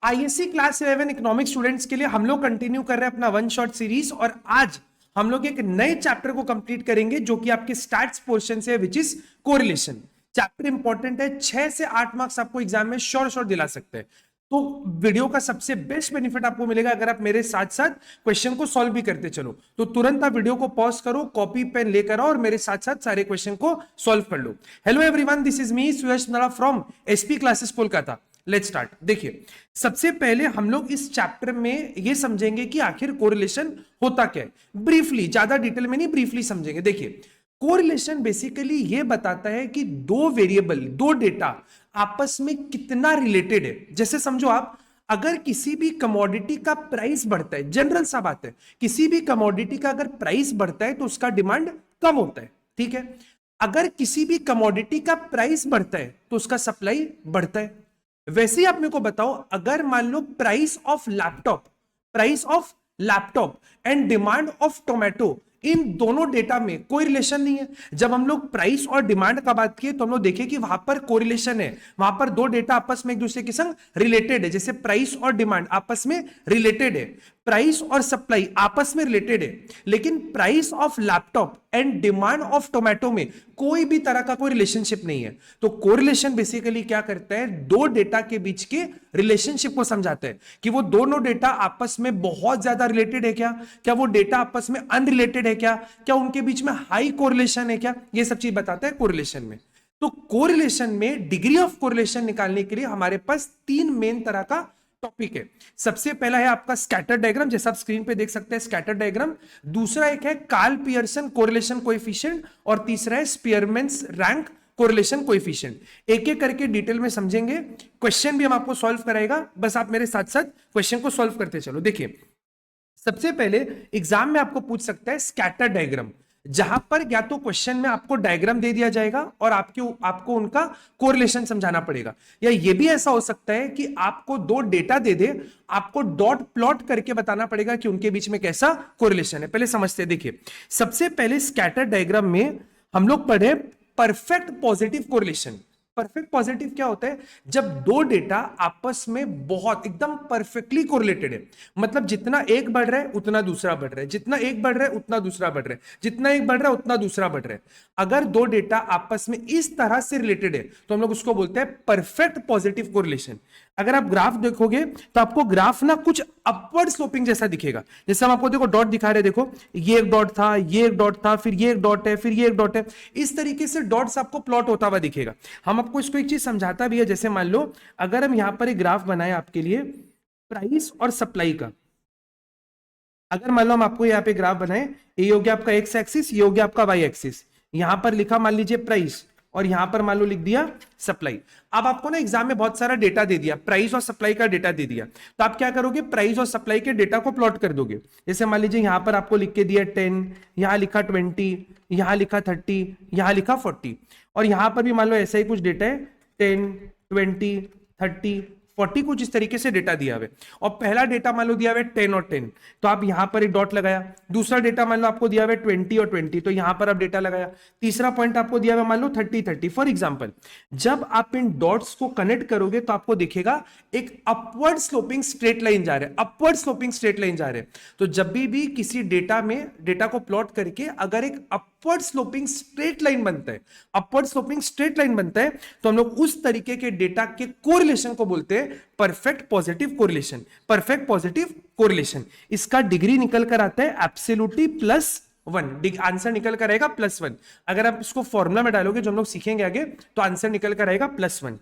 ISC class 11 economic students के लिए हम लोग कंटिन्यू कर रहे हैं अपना वन शॉट सीरीज और आज हम लोग एक नए चैप्टर को कंप्लीट करेंगे जो कि आपके स्टैट्स पोर्शन से है which is correlation. Chapter important है, 6 से 8 मार्क्स आपको एग्जाम में श्योर दिला सकते हैं। तो वीडियो का सबसे बेस्ट बेनिफिट आपको मिलेगा अगर आप मेरे साथ साथ क्वेश्चन को सॉल्व भी करते चलो। तो तुरंत आप वीडियो को पॉज करो, कॉपी पेन लेकर आओ और मेरे साथ साथ सारे क्वेश्चन को सॉल्व कर लो। Hello everyone, this is me Suyash Nara from SP classes Kolkata. Let's start. देखिए, सबसे पहले हम लोग इस चैप्टर में ये समझेंगे कि आखिर कोरिलेशन होता क्या है। ब्रीफली, ज्यादा डिटेल में नहीं, ब्रीफली समझेंगे। देखिए, कोरिलेशन बेसिकली ये बताता है कि दो वेरिएबल, दो डेटा आपस में कितना रिलेटेड है। जैसे समझो आप, अगर किसी भी कमोडिटी का प्राइस बढ़ता है, जनरल सा बात है, किसी भी कमोडिटी का अगर प्राइस बढ़ता है तो उसका डिमांड कम होता है, ठीक है। अगर किसी भी कमोडिटी का प्राइस बढ़ता है तो उसका सप्लाई बढ़ता है। वैसे ही आप मेरे को बताओ, अगर मान लो price of laptop and demand of tomato, इन दोनों डेटा में कोई रिलेशन नहीं है। जब हम लोग प्राइस और डिमांड का बात किए तो हम लोग देखे कि वहां पर कोरिलेशन है, वहां पर दो डेटा आपस में एक दूसरे के संग रिलेटेड है। जैसे प्राइस और डिमांड आपस में रिलेटेड है, प्राइस और सप्लाई आपस में रिलेटेड है, लेकिन price of laptop and demand of tomato में कोई भी तरह का कोई रिलेशनशिप नहीं है। तो कोरिलेशन बेसिकली क्या करता है, दो डेटा के बीच के रिलेशनशिप को समझाता है कि वो दोनों डेटा आपस में बहुत ज्यादा रिलेटेड है क्या वो डेटा आपस में अनरिलेटेड है क्या उनके बीच में हाई कोरिलेशन है क्या, ये सब चीज बताता है कोरिलेशन में। तो कोरिलेशन में डिग्री ऑफ कोरिलेशन निकालने के लिए हमारे पास तीन मेन तरह का टॉपिक है। सबसे पहला है आपका स्कैटर डायग्राम, जैसा आप स्क्रीन पे देख सकते हैं स्कैटर डायग्राम। दूसरा एक है कार्ल पियर्सन कोरिलेशन कोएफिशिएंट और तीसरा है स्पीयरमैन्स रैंक कोरिलेशन कोएफिशिएंट। एक एक करके डिटेल में समझेंगे, क्वेश्चन भी हम आपको सॉल्व कराएगा, बस आप मेरे साथ साथ क्वेश्चन को सॉल्व करते चलो। देखिए, सबसे पहले एग्जाम में आपको पूछ सकता है स्कैटर डायग्राम, जहां पर या तो क्वेश्चन में आपको डायग्राम दे दिया जाएगा और आपको उनका कोरिलेशन समझाना पड़ेगा, या ये भी ऐसा हो सकता है कि आपको दो डेटा दे दे, आपको डॉट प्लॉट करके बताना पड़ेगा कि उनके बीच में कैसा कोरिलेशन है। पहले समझते हैं। देखिए, सबसे पहले स्कैटर डायग्राम में हम लोग पढ़े perfect positive correlation. Perfect positive क्या होता है, जब दो डेटा आपस में बहुत एकदम परफेक्टली कोरिलेटेड है, मतलब जितना एक बढ़ रहा है उतना दूसरा बढ़ रहा है, जितना एक बढ़ रहा है उतना दूसरा बढ़ रहा है, जितना एक बढ़ रहा है उतना दूसरा बढ़ रहा है। अगर दो डेटा आपस में इस तरह से रिलेटेड है तो हम लोग उसको बोलते हैं परफेक्ट पॉजिटिव कोरिलेशन। अगर आप ग्राफ देखोगे तो आपको ग्राफ ना कुछ अपवर्ड स्लोपिंग जैसा दिखेगा। जैसे हम आपको देखो डॉट दिखा रहे, देखो ये एक डॉट था, ये एक डॉट था, फिर ये एक डॉट है, फिर ये एक डॉट है। इस तरीके से डॉट्स आपको प्लॉट होता हुआ दिखेगा। हम आपको इसको एक चीज समझाता भी है। जैसे मान लो अगर हम यहां पर एक ग्राफ बनाए आपके लिए प्राइस और सप्लाई का, अगर मान लो हम आपको यहाँ पे ग्राफ बनाए, ये हो गया आपका एक्स एक्सिस, ये हो गया आपका वाई एक्सिस। यहां पर लिखा मान लीजिए प्राइस और यहां पर मान लो लिख दिया सप्लाई। अब आपको ना एग्जाम में बहुत सारा डेटा दे दिया, प्राइस और सप्लाई का डेटा दे दिया, तो आप क्या करोगे, प्राइस और सप्लाई के डेटा को प्लॉट कर दोगे। जैसे मान लीजिए यहां पर आपको लिख के दिया 10, यहां लिखा 20, यहां लिखा 30, यहां लिखा 40, और यहां पर भी मान लो ऐसा ही कुछ डेटा है 10, 20, 30, 40, कुछ इस तरीके से डेटा दिया हुआ है। और पहला डेटा मान लो दिया हुआ है 10 और 10, तो आप यहां पर एक डॉट लगाया। दूसरा डेटा मान लो आपको दिया हुआ है 20 और 20, तो यहां पर आप डेटा लगाया। तीसरा पॉइंट आपको दिया हुआ है मान लो 30, 30। फॉर एग्जांपल, जब आप इन डॉट्स को कनेक्ट करोगे तो आपको दिखेगा एक अपवर्ड स्लोपिंग स्ट्रेट लाइन जा रहा है, अपवर्ड स्लोपिंग स्ट्रेट लाइन जा रहे हैं। तो जब भी किसी डेटा में डेटा को प्लॉट करके अगर एक अपवर्ड स्लोपिंग स्ट्रेट लाइन बनता है, अपवर्ड स्लोपिंग स्ट्रेट लाइन बनता है, तो हम लोग उस तरीके के डेटा के कोरिलेशन को बोलते हैं perfect positive correlation. Perfect positive correlation, इसका डिग्री निकल कर आता है एब्सोल्युटली +1, आंसर निकल कर आएगा +1। अगर आप इसको फॉर्मूला में डालोगे जो हम लोग सीखेंगे आगे, तो आंसर निकल कर आएगा +1।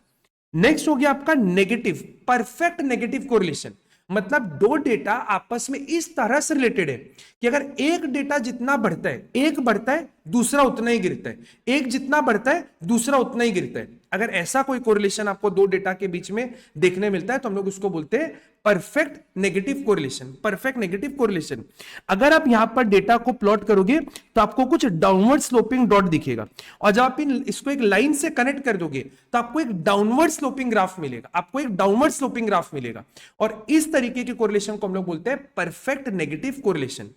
नेक्स्ट हो गया आपका नेगेटिव, परफेक्ट नेगेटिव कोरिलेशन। मतलब दो डेटा आपस में इस तरह से रिलेटेड है कि अगर एक डेटा जितना बढ़ता है, एक बढ़ता है दूसरा उतना ही गिरता है, एक जितना बढ़ता है दूसरा उतना ही गिरता है। अगर ऐसा कोई कोरिलेशन आपको दो डेटा के बीच में देखने मिलता है तो हम लोग उसको बोलते हैं perfect negative correlation. Perfect negative correlation. अगर आप यहां पर डेटा को प्लॉट करोगे तो आपको कुछ डाउनवर्ड स्लोपिंग डॉट दिखेगा, और जब आप इसको एक लाइन से कनेक्ट कर दोगे तो आपको एक डाउनवर्ड स्लोपिंग ग्राफ मिलेगा, आपको एक डाउनवर्ड स्लोपिंग ग्राफ मिलेगा। और इस तरीके के कोरिलेशन को हम लोग बोलते हैं परफेक्ट नेगेटिव कोरिलेशन।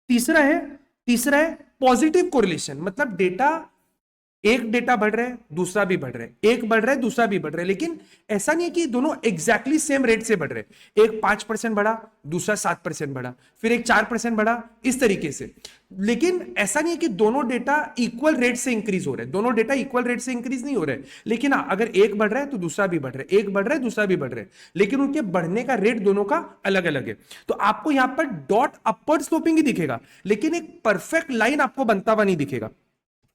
तीसरा है पॉजिटिव कोरिलेशन। मतलब डेटा एक डेटा बढ़ रहा है दूसरा भी बढ़ रहा है, एक बढ़ रहा है दूसरा भी बढ़ रहा है, लेकिन ऐसा नहीं है कि दोनों एग्जैक्टली सेम रेट से बढ़ रहे हैं। एक 5% बढ़ा, दूसरा 7% बढ़ा, फिर एक 4% बढ़ा, इस तरीके से। लेकिन ऐसा नहीं है कि दोनों डेटा इक्वल रेट से इंक्रीज हो रहे हैं, दोनों डेटा इक्वल रेट से इंक्रीज नहीं हो रहे हैं। लेकिन अगर एक बढ़ रहा है तो दूसरा भी बढ़ रहा है, एक बढ़ रहा है दूसरा भी बढ़ रहा है, लेकिन उनके बढ़ने का रेट दोनों का अलग अलग है। तो आपको यहां पर डॉट अपवर्ड स्लोपिंग ही दिखेगा, लेकिन एक परफेक्ट लाइन आपको बनता हुआ नहीं दिखेगा।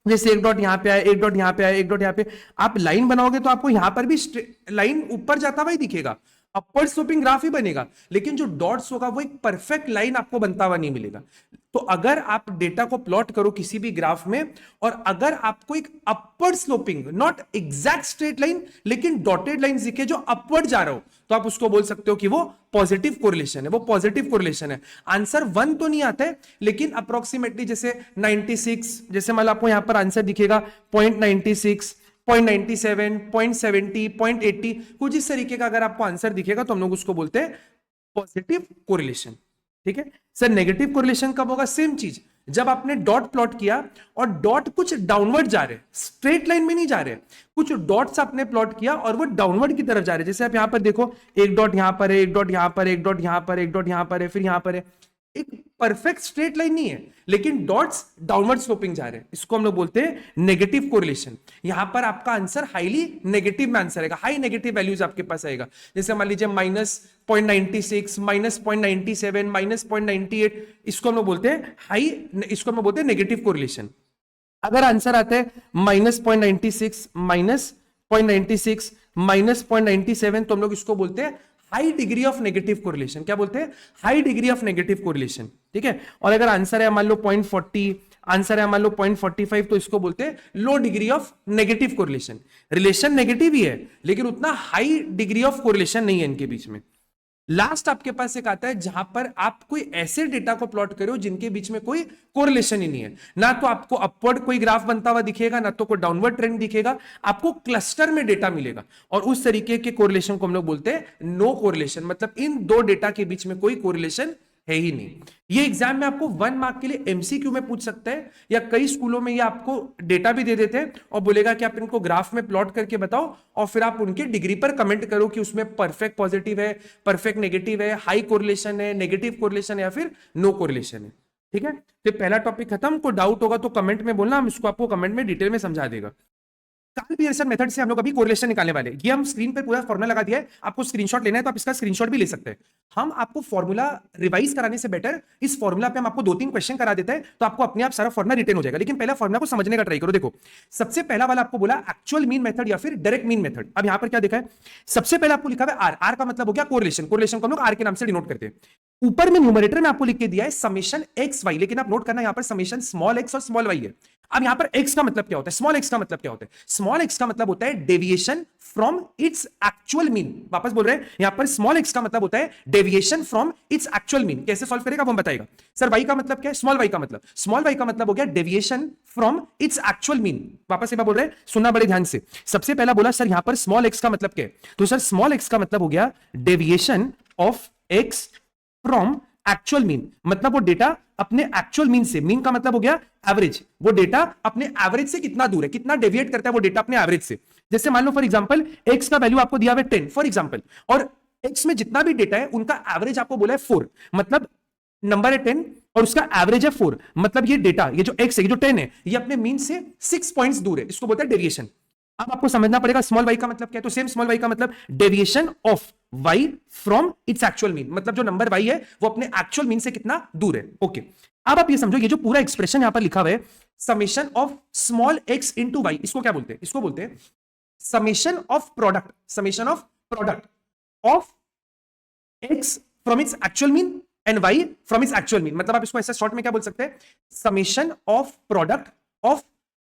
जैसे एक डॉट यहां पे आया, एक डॉट यहां पे आया, एक डॉट यहां पे, आप लाइन बनाओगे तो आपको यहां पर भी लाइन ऊपर जाता हुआ ही दिखेगा, अपवर्ड स्लोपिंग ग्राफ ही बनेगा। लेकिन जो डॉट्स होगा वो एक परफेक्ट लाइन आपको बनता हुआ नहीं मिलेगा। तो अगर आप डेटा को प्लॉट करो किसी भी ग्राफ में, और अगर आपको एक upward sloping, not exact straight line, लेकिन डॉटेड लाइन दिखे जो अपवर्ड जा रहा हो, तो आप उसको बोल सकते हो कि वो पॉजिटिव कोरिलेशन है, वो पॉजिटिव कोरिलेशन है। आंसर 1 तो नहीं आता है, लेकिन अप्रोक्सीमेटली जैसे 96, जैसे मान लो आपको यहां पर आंसर दिखेगा 0.96, 0.97, 0.70, 0.80, कुछ इस तरीके का अगर आपको आंसर दिखेगा तो हम लोग उसको बोलते हैं पॉजिटिव कोरिलेशन। ठीक है सर, नेगेटिव कोरिलेशन कब होगा? सेम चीज, जब आपने डॉट प्लॉट किया और डॉट कुछ डाउनवर्ड जा रहे, स्ट्रेट लाइन में नहीं जा रहे, कुछ डॉट्स आपने प्लॉट किया और वो डाउनवर्ड की तरफ जा रहे। जैसे आप यहां पर देखो, एक डॉट यहां पर है, एक डॉट यहां पर, एक डॉट यहां पर, एक डॉट यहां पर है, फिर यहां पर है। एक परफेक्ट स्ट्रेट लाइन नहीं है, लेकिन डॉट्स डाउनवर्ड स्लोपिंग जा रहे हैं, इसको हम लोग बोलते हैं नेगेटिव कोरिलेशन। यहां पर आपका आंसर हाईली नेगेटिव में आंसर आएगा, हाई नेगेटिव वैल्यूज आपके पास आएगा। जैसे मान लीजिए -0.96, -0.97, -0.98, इसको हम लोग बोलते हैं हाई, इसको हम लोग बोलते हैं नेगेटिव कोरिलेशन। अगर आंसर आता है -0.96, -0.96, -0.97, तो हम लोग इसको बोलते हैं high degree of negative correlation. क्या बोलते हैं? High degree of negative correlation. ठीक है, और अगर आंसर है मान लो 0.40, आंसर है मान लो 0.45, तो इसको बोलते हैं low degree of negative correlation. Relation negative ही है, लेकिन उतना हाई डिग्री ऑफ कोरिलेशन नहीं है इनके बीच में। लास्ट आपके पास एक आता है जहां पर आप कोई ऐसे डेटा को प्लॉट करो जिनके बीच में कोई कोरिलेशन ही नहीं है, ना तो आपको अपवर्ड कोई ग्राफ बनता हुआ दिखेगा, ना तो कोई डाउनवर्ड ट्रेंड दिखेगा, आपको क्लस्टर में डेटा मिलेगा, और उस तरीके के कोरिलेशन को हम लोग बोलते हैं नो कोरिलेशन। मतलब इन दो डेटा के बीच में कोई कोरिलेशन है ही नहीं। ये एग्जाम में आपको 1 मार्क के लिए एमसीक्यू में पूछ सकता है, या कई स्कूलों में ये आपको डेटा भी दे देते हैं और बोलेगा कि आप इनको ग्राफ में प्लॉट करके बताओ, और फिर आप उनके डिग्री पर कमेंट करो कि उसमें परफेक्ट पॉजिटिव है, परफेक्ट नेगेटिव है, हाई कोरिलेशन है, नेगेटिव कोरिलेशन है, या फिर नो कोरिलेशन है। ठीक है, तो पहला टॉपिक खत्म। को डाउट होगा तो कमेंट में बोलना, हम इसको आपको कमेंट में डिटेल में समझा देगा। कार्ल पियर्सन मेथड से हम लोग अभी कोरिलेशन निकालने वाले हैं। ये हम स्क्रीन पे पूरा फॉर्मूला लगा दिया है, आपको स्क्रीनशॉट लेना है तो आप इसका स्क्रीनशॉट भी ले सकते हैं। हम आपको फॉर्मूला रिवाइज कराने से बेटर इस फॉर्मूला पे हम आपको 2-3 क्वेश्चन करा देते हैं, तो आपको अपने आप सारा फॉर्मूला रिटेन हो जाएगा। लेकिन पहला फॉर्मूला को समझने का ट्राई करो। देखो, सबसे पहला वाला आपको बोला एक्चुअल मीन मेथड या फिर डायरेक्ट मीन मेथड। अब यहां पर क्या देखा है, सबसे पहले आपको लिखा है आर। आर का मतलब हो गया कोरिलेशन, कोरिलेशन को हम लोग आर के नाम से डिनोट करते हैं। ऊपर में न्यूमरेटर में आपको लिख के दिया है समेशन एक्स वाई, लेकिन आप नोट करना यहां पर समेशन स्मॉल एक्स और स्मॉल वाई है। अब यहां पर x का मतलब क्या होता है, स्मॉल x का मतलब क्या होता है? स्मॉल x का मतलब होता है deviation from its actual mean. वापस बोल रहे हैं, यहां पर स्मॉल x का मतलब होता है deviation from its actual mean. कैसे सॉल्व करेगा वो हम बताएगा। सर y का मतलब क्या है? स्मॉल y का मतलब, स्मॉल y का मतलब हो गया deviation from its actual mean. वापस एक बार बोल रहे हैं, सुनना बड़े ध्यान से। सबसे पहला बोला सर यहां पर स्मॉल x का मतलब क्या है, तो सर स्मॉल x का मतलब हो गया deviation of x from actual mean. मतलब वो डेटा अपने एक्चुअल मीन से, मीन का मतलब हो गया एवरेज, वो डेटा अपने एवरेज से कितना दूर है, कितना डेविएट करता है वो डेटा अपने एवरेज से। जैसे मान लो फॉर एग्जांपल x का वैल्यू आपको दिया हुआ है 10 फॉर एग्जांपल, और x में जितना भी डेटा है उनका एवरेज आपको बोला है 4, मतलब नंबर है 10 और उसका एवरेज है 4, मतलब ये डेटा, ये जो x है, ये जो 10 है, ये अपने मीन से 6 पॉइंट्स दूर है, इसको बोलते हैं डेविएशन। अब आपको समझना पड़ेगा स्मॉल y का मतलब क्या है, तो सेम स्मॉल y का मतलब deviation of y from its actual mean, मतलब जो नंबर y है वो अपने एक्चुअल मीन से कितना दूर है। ओके, अब आप ये समझो, ये जो पूरा एक्सप्रेशन यहां पर लिखा हुआ है summation of small x into y, इसको क्या बोलते हैं? इसको बोलते हैं summation of product, summation of product of x from its actual mean and y from its actual mean. मतलब आप इसको ऐसा शॉर्ट में क्या बोल सकते हैं, summation of product of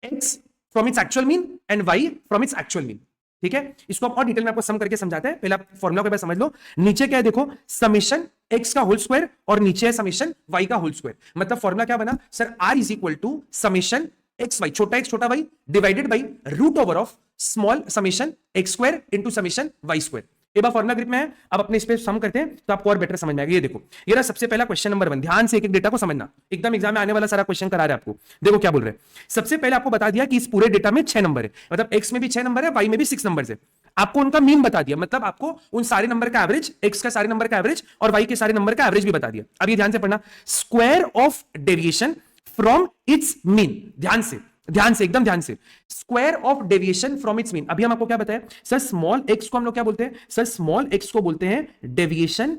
x from its actual mean and y from its actual mean. ठीक है, इसको हम और डिटेल में आपको सम करके समझाते हैं। पहले आप फॉर्मूला को समझ लो। नीचे क्या है देखो, समेशन x का होल स्क्वायर और नीचे है समेशन y का होल स्क्वायर। मतलब फॉर्मूला क्या बना sir, r is equal to summation x y, छोटा x छोटा y, divided by root over of small summation x square into summation y square. एक बार फॉर्मुला ग्रिप में है, अब अपने इस पे सम करते हैं तो आपको और बेटर समझ में आएगा। ये देखो, ये रहा सबसे पहला क्वेश्चन नंबर 1। ध्यान से एक एक डेटा को समझना, एकदम एग्जाम में आने वाला सारा क्वेश्चन करा रहे हैं आपको। देखो क्या बोल रहे हैं। सबसे पहले आपको बता दिया कि इस पूरे डेटा में 6 नंबर है, मतलब एक्स में भी 6 नंबर है, वाई में भी 6 नंबर है। आपको उनका मीन बता दिया, मतलब आपको उन सारे नंबर का एवरेज, एक्स का सारे नंबर का एवरेज और वाई के सारे नंबर का एवरेज भी बता दिया। अब ये ध्यान से पढ़ना, square of deviation from its mean. ध्यान से, ध्यान से, एकदम ध्यान से, square of deviation from its mean. अभी हम आपको क्या बताया सर, स्मॉल एक्स को हम लोग क्या बोलते हैं सर, स्मॉल एक्स को बोलते हैं deviation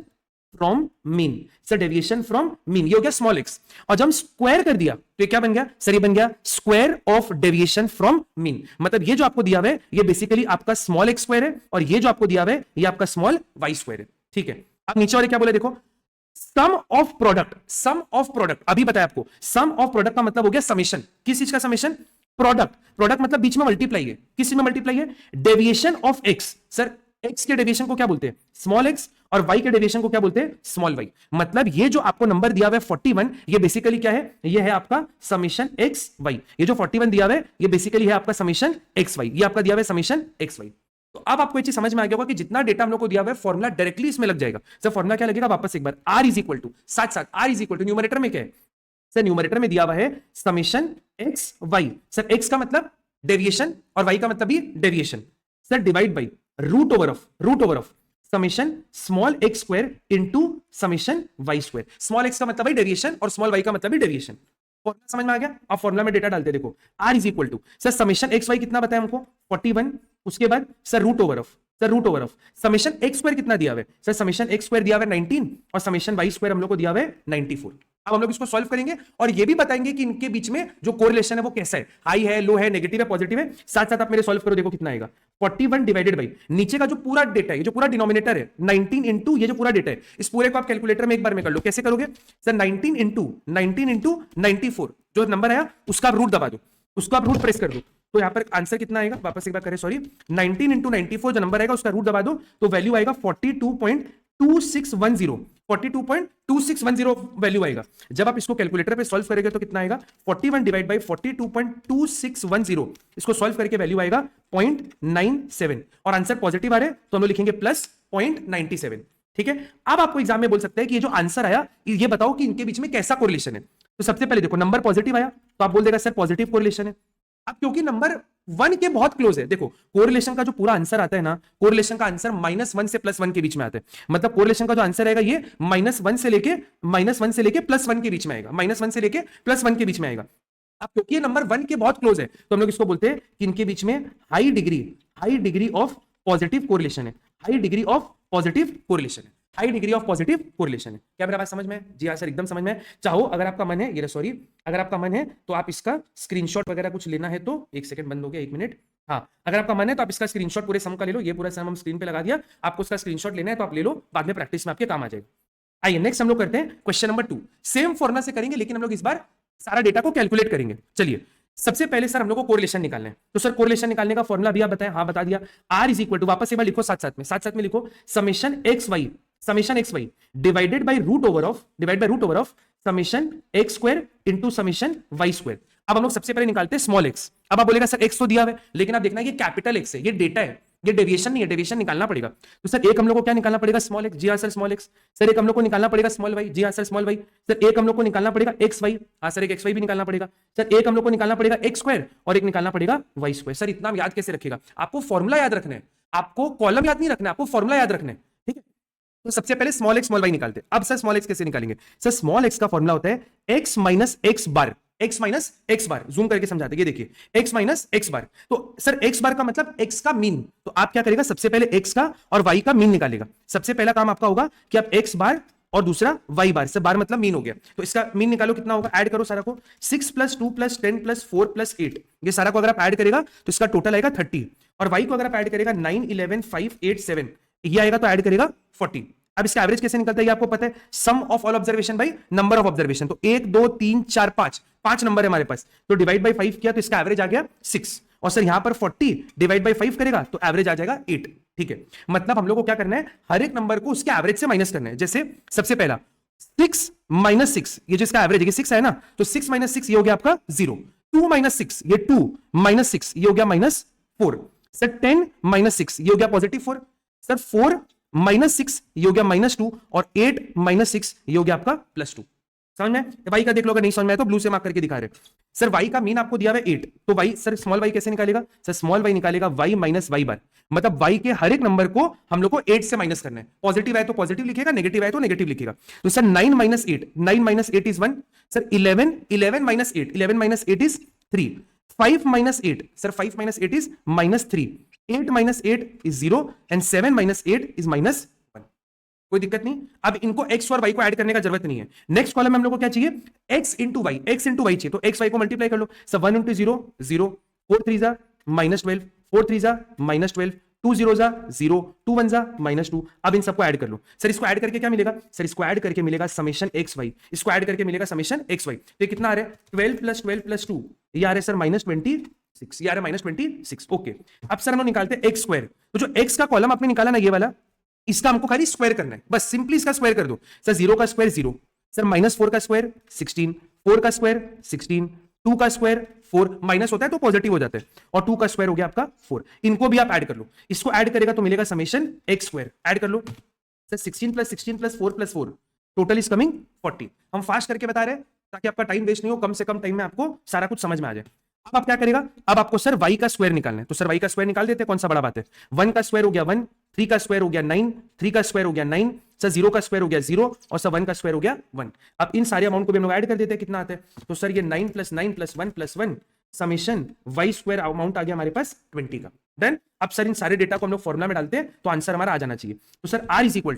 from mean. Sir deviation from mean ये हो गया स्मॉल एक्स, और जब हम स्क्वायर कर दिया तो ये क्या बन गया सर, ये बन गया square of deviation from mean. मतलब ये जो आपको दिया हुआ है ये बेसिकली आपका स्मॉल एक्स स्क्वायर है, और ये जो आपको दिया हुआ है ये आपका स्मॉल वाई स्क्वायर है। ठीक है, अब नीचे वाले क्या बोले, देखो sum of product. Sum of product अभी बताया आपको, सम ऑफ प्रोडक्ट का मतलब हो गया समेशन। किस चीज का समेशन, प्रोडक्ट। प्रोडक्ट मतलब बीच में मल्टीप्लाई है, किस में मल्टीप्लाई है, deviation of x. Sir x के डेविएशन को क्या बोलते हैं, स्मॉल एक्स, और वाई के डेविएशन को क्या बोलते हैं, स्मॉल वाई। मतलब ये जो आपको नंबर दिया हुआ है 41, ये बेसिकली क्या है, ये है आपका समेशन एक्स वाई। ये जो 41 दिया हुआ है ये बेसिकली है आपका समेशन एक्स वाई, ये आपका दिया हुआ है समेशन एक्स वाई। तो अब आपको ये चीज समझ में आ गया होगा कि जितना डेटा हम लोग को दिया हुआ है फॉर्मुला डायरेक्टली इसमें लग जाएगा। सर फॉर्मुला क्या लगेगा, वापस एक बार, आर इज इक्वल टू, साथ साथ r is equal to, numerator में क्या है सर, न्यूमरेटर में दिया हुआ है summation x y. Sir x का मतलब डेविएशन और वाई का मतलब भी deviation. Sir divide by root over of summation small x square into summation y square. Small x का मतलब है डेविएशन और स्मॉल वाई का मतलब भी डेविएशन। फॉर्मुला समझ में आ गया। अब फॉर्मुला में डेटा डालते देखो, r is equal to sir summation x y कितना बताया हमको 41, उसके बाद सर root over of summation x square कितना दिया हुआ है सर, समेशन एक्स स्क्वायर दिया हुआ है 19 और समेशन वाई स्क्वायर हम लोग को दिया हुआ है 94। अब हम लोग इसको सॉल्व करेंगे और ये भी बताएंगे कि इनके बीच में जो कोरिलेशन है वो कैसा है, हाई है, लो है, नेगेटिव है, पॉजिटिव है। साथ साथ आप मेरे सॉल्व करो, देखो कितना आएगा 41 डिवाइडेड बाई नीचे का जो पूरा डेटा है, ये जो पूरा डिनोमिनेटर है 19 इंटू ये जो पूरा डेटा है, इस पूरे को आप कैलकुलेटर में एक बार में कर लो। कैसे करोगे सर, 19 इंटू 94 जो नंबर आया उसका आप रूट दबा दो, उसको आप रूट प्रेस कर दो, तो यहां पर आंसर कितना आएगा, वापस एक बार करें सॉरी, 19 इंटू 94 जो नंबर आएगा उसका रूट दबा दो तो वैल्यू आएगा 42.2610, 42.2610 वैल्यू आएगा। जब आप इसको कैलकुलेटर पे सॉल्व करेंगे तो कितना आएगा 41 डिवाइड बाई 42.2610, इसको सॉल्व करके वैल्यू आएगा 0.97 और आंसर पॉजिटिव आ रहे तो हम लोग लिखेंगे प्लस 0.97। ठीक है, अब आपको एग्जाम में बोल सकते हैं कि ये जो आंसर आया ये बताओ कि इनके बीच में कैसा कोरिलेशन है। तो सबसे पहले देखो नंबर पॉजिटिव आया तो आप बोल देगा सर पॉजिटिव कोरिलेशन है। अब क्योंकि नंबर 1 के बहुत क्लोज है, देखो कोरिलेशन का जो पूरा आंसर आता है ना, कोरिलेशन का आंसर -1 से +1 के बीच में आता है। मतलब कोरिलेशन का जो आंसर आएगा ये -1 से लेके +1 के बीच में आएगा, -1 से लेके +1 के बीच में आएगा। अब क्योंकि ये नंबर 1 के बहुत क्लोज है तो हम लोग इसको बोलते हैं कि इनके बीच में high degree of positive correlation है, high degree of positive correlation है, high degree of positive correlation है। क्या मेरा बात समझ में है? जी हाँ सर एकदम समझ में है। चाहो अगर आपका मन है, ये सॉरी, अगर आपका मन है तो आप इसका स्क्रीनशॉट वगैरह कुछ लेना है तो एक सेकंड बंद हो गया, 1 मिनट। हाँ अगर आपका मन है तो आप इसका स्क्रीनशॉट पूरे सम का ले लो, ये पूरा सम हम स्क्रीन पे लगा दिया, आपको उसका स्क्रीनशॉट लेना है तो आप ले लो, बाद में प्रैक्टिस में आपके काम आ जाएगा। आइए नेक्स्ट हम लोग करते हैं क्वेश्चन नंबर 2। सेम फॉर्मुला से करेंगे लेकिन हम लोग इस बार सारा डेटा को कैलकुलेट करेंगे। चलिए सबसे पहले सर हम लोग को कोरिलेशन निकालना है, तो सर कोरिलेशन निकालने का फॉर्मुला भी आप बताएं। हाँ बता दिया, आर इज इक्वल टू, वापस एक बार लिखो साथ साथ में लिखो summation x y divided by root over of summation x square into summation y square. अब हम लोग सबसे पहले निकालते हैं स्मॉल एक्स। अब आप बोलेगा सर एक्स तो दिया है लेकिन आप देखना ये कैपिटल एक्स है, ये डेटा है, ये डेविएशन नहीं है, डेविएशन निकालना पड़ेगा। तो सर एक हम लोग को क्या निकालना पड़ेगा, स्मॉल एक्स, जी हाँ सर स्मॉल एक्स। सर एक हम लोग को निकालना पड़ेगा स्मॉल वाई, जी हाँ सर स्मॉल वाई। सर एक हम लोग को निकालना पड़ेगा एक्स वाई, हाँ सर एक एक्स वाई भी निकालना पड़ेगा। सर एक हम लोग को निकालना पड़ेगा एक्स स्क्वायर और एक निकालना पड़ेगा वाई स्क्वायर। सर इतना याद कैसे रखेगा, आपको फॉर्मुला याद रखना है, आपको कॉलम याद नहीं रखना है, आपको फॉर्मुला याद रखना है। ठीक है, तो सबसे पहले स्मॉल एक्स स्मॉल वाई निकालते हैं। अब सर स्मॉल एक्स कैसे निकालेंगे, सर स्मॉल एक्स का फॉर्मुला होता है एक्स माइनस एक्स बार, जूम करके समझाते हैं, ये देखिए एक्स माइनस एक्स बार। तो सर एक्स बार का मतलब एक्स का मीन, तो आप क्या करेगा सबसे पहले एक्स का और वाई का मीन निकालेगा। सबसे पहला काम आपका होगा कि आप एक्स बार और दूसरा वाई बार, सर बार मतलब मीन हो गया, तो इसका मीन निकालो कितना होगा, ऐड करो सारा को, 6 + 2 + 10 + 4 + 8, ये सारा को अगर आप ऐड करेगा तो इसका टोटल आएगा 30, और वाई को अगर आप ऐड करेगा 9 11 5 8 7 ये आएगा तो ऐड करेगा 40। अब इसका एवरेज कैसे निकलता है ये आपको पता है, sum of all observation by number of observation. तो 1 2 3 4 5 नंबर है हमारे पास, तो डिवाइड बाई 5 किया तो इसका एवरेज आ गया 6, और सर यहां पर 40 डिवाइड बाई 5 करेगा तो एवरेज आ जाएगा 8। ठीक है, मतलब हम लोग को क्या करना है, हर एक नंबर को उसके एवरेज से माइनस करना है। जैसे सबसे पहला 6 - 6, ये जो इसका एवरेज है 6 है ना, तो 6 - 6 ये हो गया आपका 0, 2 - 6 ये 2 - 6 ये हो गया -4, सर 10 - 6 ये हो गया +4, सर 4 -6 ये हो गया -2 और 8 -6 ये हो गया आपका +2। समझ में? वाई का देख लो, अगर नहीं समझ में आया तो ब्लू से मार्क करके दिखा रहे। सर वाई का मीन आपको दिया हुआ है 8, तो वाई सर स्मॉल वाई कैसे निकालेगा? सर स्मॉल वाई निकालेगा वाई माइनस वाई बार, मतलब वाई के हर एक नंबर को हम लोग को 8 से माइनस करना है। पॉजिटिव है तो पॉजिटिव लिखेगा, नेगेटिव है तो नेगेटिव लिखेगा। तो sir 9 - 8, 9 - 8 is 1। Sir 11 - 8, 11 - 8 is 3। 5 - 8, sir 5 - 8 is -3। 8 - 8 is 0 and 7 - 8 is -1। कोई दिक्कत नहीं। अब इनको x और y को ऐड करने का जरूरत नहीं है। नेक्स्ट कॉलम में हम लोग को क्या चाहिए? x into y, x into y चाहिए, तो x y को मल्टीप्लाई कर लो। सब 1 इंटू 0 0, 4 3 जा -12, 4 3 जा -12, 2 0 जा 0, 2 1 जा -2। अब इन सबको ऐड कर लो। सर इसको ऐड करके क्या मिलेगा? सर इसको ऐड करके मिलेगा समेशन एक्स वाई, इसको ऐड करके मिलेगा समेशन एक्स वाई। तो कितना आ रहा है? 12 + 12 + 2, ये आ रहा है सर -26, ये आ रहा है -26। ओके, अब सर हम लोग निकालते हैं एक्स स्क्वायर। तो जो एक्स का कॉलम आपने निकाला ना ये वाला, इसका हमको खाली स्क्वायर करना है, बस सिंपली इसका स्क्वायर कर दो। सर 0 का स्क्वायर 0, सर -4 का स्क्वायर 16, 4 का स्क्वायर 16, 2 का स्क्वायर 4, माइनस होता है तो पॉजिटिव हो जाता है, और 2 का स्क्वायर हो गया आपका 4। इनको भी आप ऐड कर लो, इसको ऐड करेगा तो मिलेगा समेशन एक्स स्क्वायर। ऐड कर लो सर, 16 + 16 + 4 + 4, टोटल इज कमिंग 40। हम फास्ट करके बता रहे हैं ताकि आपका टाइम वेस्ट नहीं हो, कम से कम टाइम में आपको सारा कुछ समझ में आ जाए। अब आप क्या करेगा? अब आपको सर y का स्क्वायर निकालना है, तो सर y का स्क्वायर निकाल देते हैं, कौन सा बड़ा बात है। 1 का स्क्वायर हो गया 1, 3 का स्क्वायर हो गया 9, 3 का स्क्वायर हो गया 9, सर 0 का स्क्वायर हो गया 0, और सर 1 का स्क्वायर हो गया 1। अब इन सारे अमाउंट को भी हम लोग ऐड कर देते हैं, कितना आता है? तो सर ये 9 + 9 + 1 + 1 समेशन y स्क्वायर अमाउंट आ गया हमारे पास 20 का। देन अब सर इन सारे डेटा को हम लोग फॉर्मुला में डालते हैं तो आंसर हमारा आ जाना चाहिए। तो sir r is equal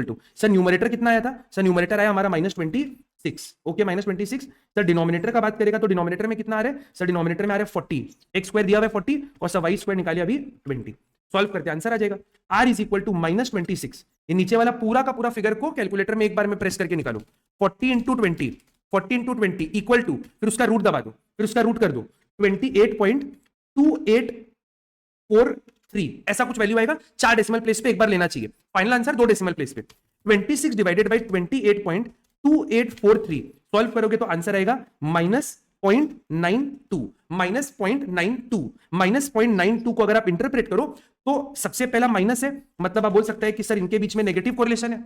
to sir numerator कितना आया था? सर न्यूमरेटर आया हमारा -26। ओके, -26। सर डिनोमिनेटर का बात करेगा तो डिनोमिनेटर में कितना आ रहा है? सर डिनोमिनेटर में आ रहा है 40, एक्स स्क्वायर दिया हुआ है 40, और सर वाई स्क्वायर निकालिए अभी 20। सॉल्व करते आंसर आ जाएगा r इज इक्वल टू -26। ये नीचे वाला पूरा का पूरा फिगर को कैलकुलेटर में एक बार में प्रेस करके निकालो। 40 × 20, 40 × 20 इक्वल टू, फिर उसका रूट दबा दो, फिर उसका रूट कर दो, 28.2843 ऐसा कुछ वैल्यू आएगा। 4 डेसिमल प्लेस पे एक बार लेना चाहिए, फाइनल आंसर 2 डेसिमल प्लेस पे। 26 डिवाइडेड बाई 28.2843 सॉल्व करोगे तो आंसर आएगा -0.92, -0.92 को अगर आप इंटरप्रेट करो तो सबसे पहला माइनस है, मतलब आप बोल सकते हैं कि सर इनके बीच में नेगेटिव कोरिलेशन है,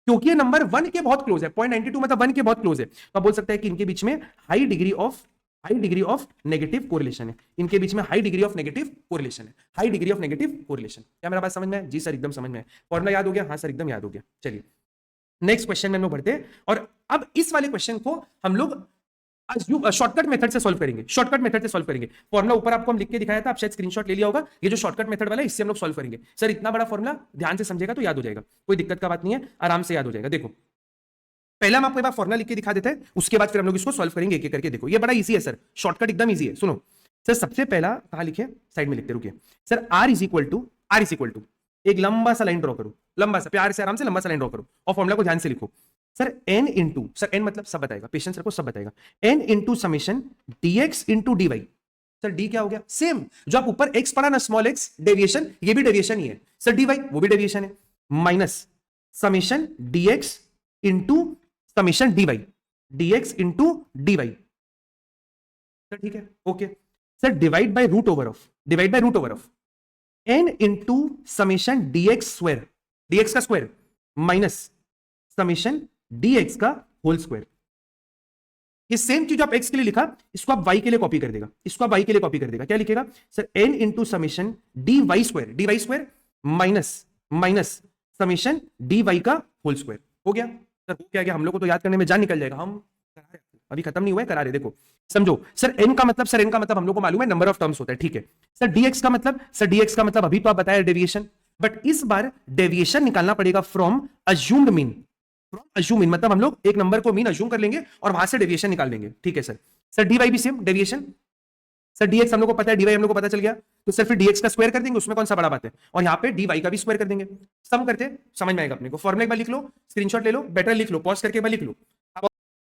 क्योंकि ये नंबर 1 के बहुत क्लोज है। 0.92 मतलब 1 के बहुत क्लोज है, तो आप बोल सकते हैं कि इनके बीच में high degree of negative correlation है, इनके बीच में high degree of negative correlation है, high degree of negative correlation. क्या मेरा बात समझ में है? जी सर एकदम समझ में है। फॉर्मूला याद हो गया? हाँ सर एकदम याद हो गया। चलिए नेक्स्ट क्वेश्चन में हम लोग बढ़ते हैं, और अब इस वाले क्वेश्चन को हम लोग शॉर्टकट मेथड से सॉल्व करेंगे। शॉर्टकट मेथड से सॉल्व करेंगे। फॉर्मुला ऊपर आपको हम लिख के दिखाया था, आप शायद स्क्रीनशॉट ले लिया होगा। ये जो शॉर्टकट मेथड वाला है इससे हम लोग सॉल्व करेंगे। सर इतना बड़ा फॉर्मुला ध्यान से समझेगा तो याद हो जाएगा, कोई दिक्कत का बात नहीं है, आराम से याद हो जाएगा। देखो पहले हम आपको एक बार फॉर्मुला लिख के दिखा देते हैं, उसके बाद फिर हम लोग इसको सॉल्व करेंगे एक एक करके। देखो ये बड़ा इजी है सर, शॉर्टकट एकदम इजी है। सुनो सर, सबसे पहला कहां लिखे? साइड में लिखते, रुकिए sir. r is equal to एक लंबा सा लाइन ड्रॉ करो, लंबा सा, प्यार से आराम से लंबा सा लाइन ड्रॉ करो, और फॉर्मुला को ध्यान से लिखो। Sir n into, sir n मतलब सब बताएगा, पेशेंस रखो सब बताएगा, n into summation dx into dy। Sir d क्या हो गया? सेम जो आप ऊपर x पढ़ा ना, स्मॉल x डेविएशन, ये भी डेविएशन ही है। सर dy वो भी डेविएशन है, minus summation dx into summation dy, dx into dy। Sir ठीक है, okay. Sir divide by root over of n into summation dx square, dx का स्क्वायर माइनस समेशन dx का whole square. ये same चीज आप x के लिए लिखा, इसको आप y के लिए कॉपी कर देगा, इसको आप y के लिए कॉपी कर देगा। क्या लिखेगा? Sir n into summation dy square minus summation dy का होल स्क्वायर। हो गया सर, हो क्या गया? हम लोग को तो याद करने में जान निकल जाएगा, हम अभी खत्म नहीं हुआ है, करा रहे। देखो समझो सर, n का मतलब हम लोग को मालूम है नंबर ऑफ टर्म्स होता है, ठीक है। सर dx का मतलब अभी तो आप बताया डेविएशन, बट इस बार डेविएशन निकालना पड़ेगा फ्रॉम अज्यूम्ड मीन। मतलब हम लोग एक नंबर को मीन अज्यूम कर लेंगे और वहां से डेविएशन निकाल लेंगे, ठीक है सर। सर dy भी सेम डेविएशन। सर dx हम लोग को पता है, dy हम लोग को पता चल गया, तो सर फिर dx का स्क्वायर कर देंगे, उसमें कौन सा बड़ा बात है, और यहाँ पे dy का भी स्क्वायर कर देंगे। सम करते समझ में आएगा अपने को। फॉर्मूला एक बार लिख लो, स्क्रीनशॉट ले लो, बेटर लिख लो, पॉज करके एक बार लिख लो।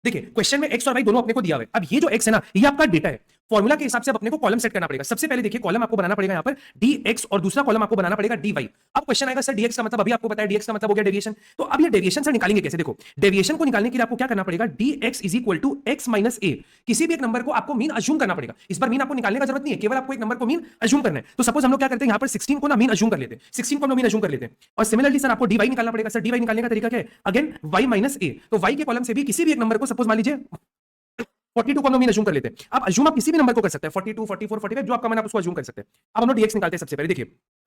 देखिए क्वेश्चन में एक्स और वाई दोनों अपने को दिया हुआ है। अब ये जो एक्स है ना, ये आपका डेटा है। फॉर्मूला के हिसाब से अब अपने को कॉलम सेट करना पड़ेगा। सबसे पहले देखिए कॉलम आपको बनाना पड़ेगा यहाँ पर dx और दूसरा कॉलम आपको बनाना पड़ेगा dy। अब क्वेश्चन आएगा सर dx का मतलब, अभी आपको बताया dx का मतलब हो गया डेविएशन। तो अब ये डेविएशन से निकालेंगे कैसे? देखो डेविएशन को निकालने के लिए आपको क्या करना पड़ेगा, dx is equal to x minus a। किसी भी एक नंबर को आपको मीन अज्यूम करना पड़ेगा। इस बार मीन आपको निकालने का जरूरत नहीं है, केवल आपको एक नंबर को मीन अज्यूम करना है। तो सपोज हम लोग क्या करते हैं, यहाँ पर 16 को ना मीन अज्यूम कर लेते हैं, 16 को हम लोग मीन अज्यूम कर लेते हैं। और सिमिलरली सर आपको dy निकालना पड़ेगा। सर dy निकालने का तरीका क्या है, अगेन y माइनस a। तो y के कॉलम से भी किसी भी एक नंबर को सपोज मान लीजिए 42 को हम लोग मीन अज्यूम कर लेते हैं। अब अज्यूम आप किसी भी नंबर को कर सकते हैं, 42, 44, 45 जो आपका मन आप उसको अज्यूम कर सकते हैं। अब हम लोग dx निकालते हैं। सबसे पहले देखिए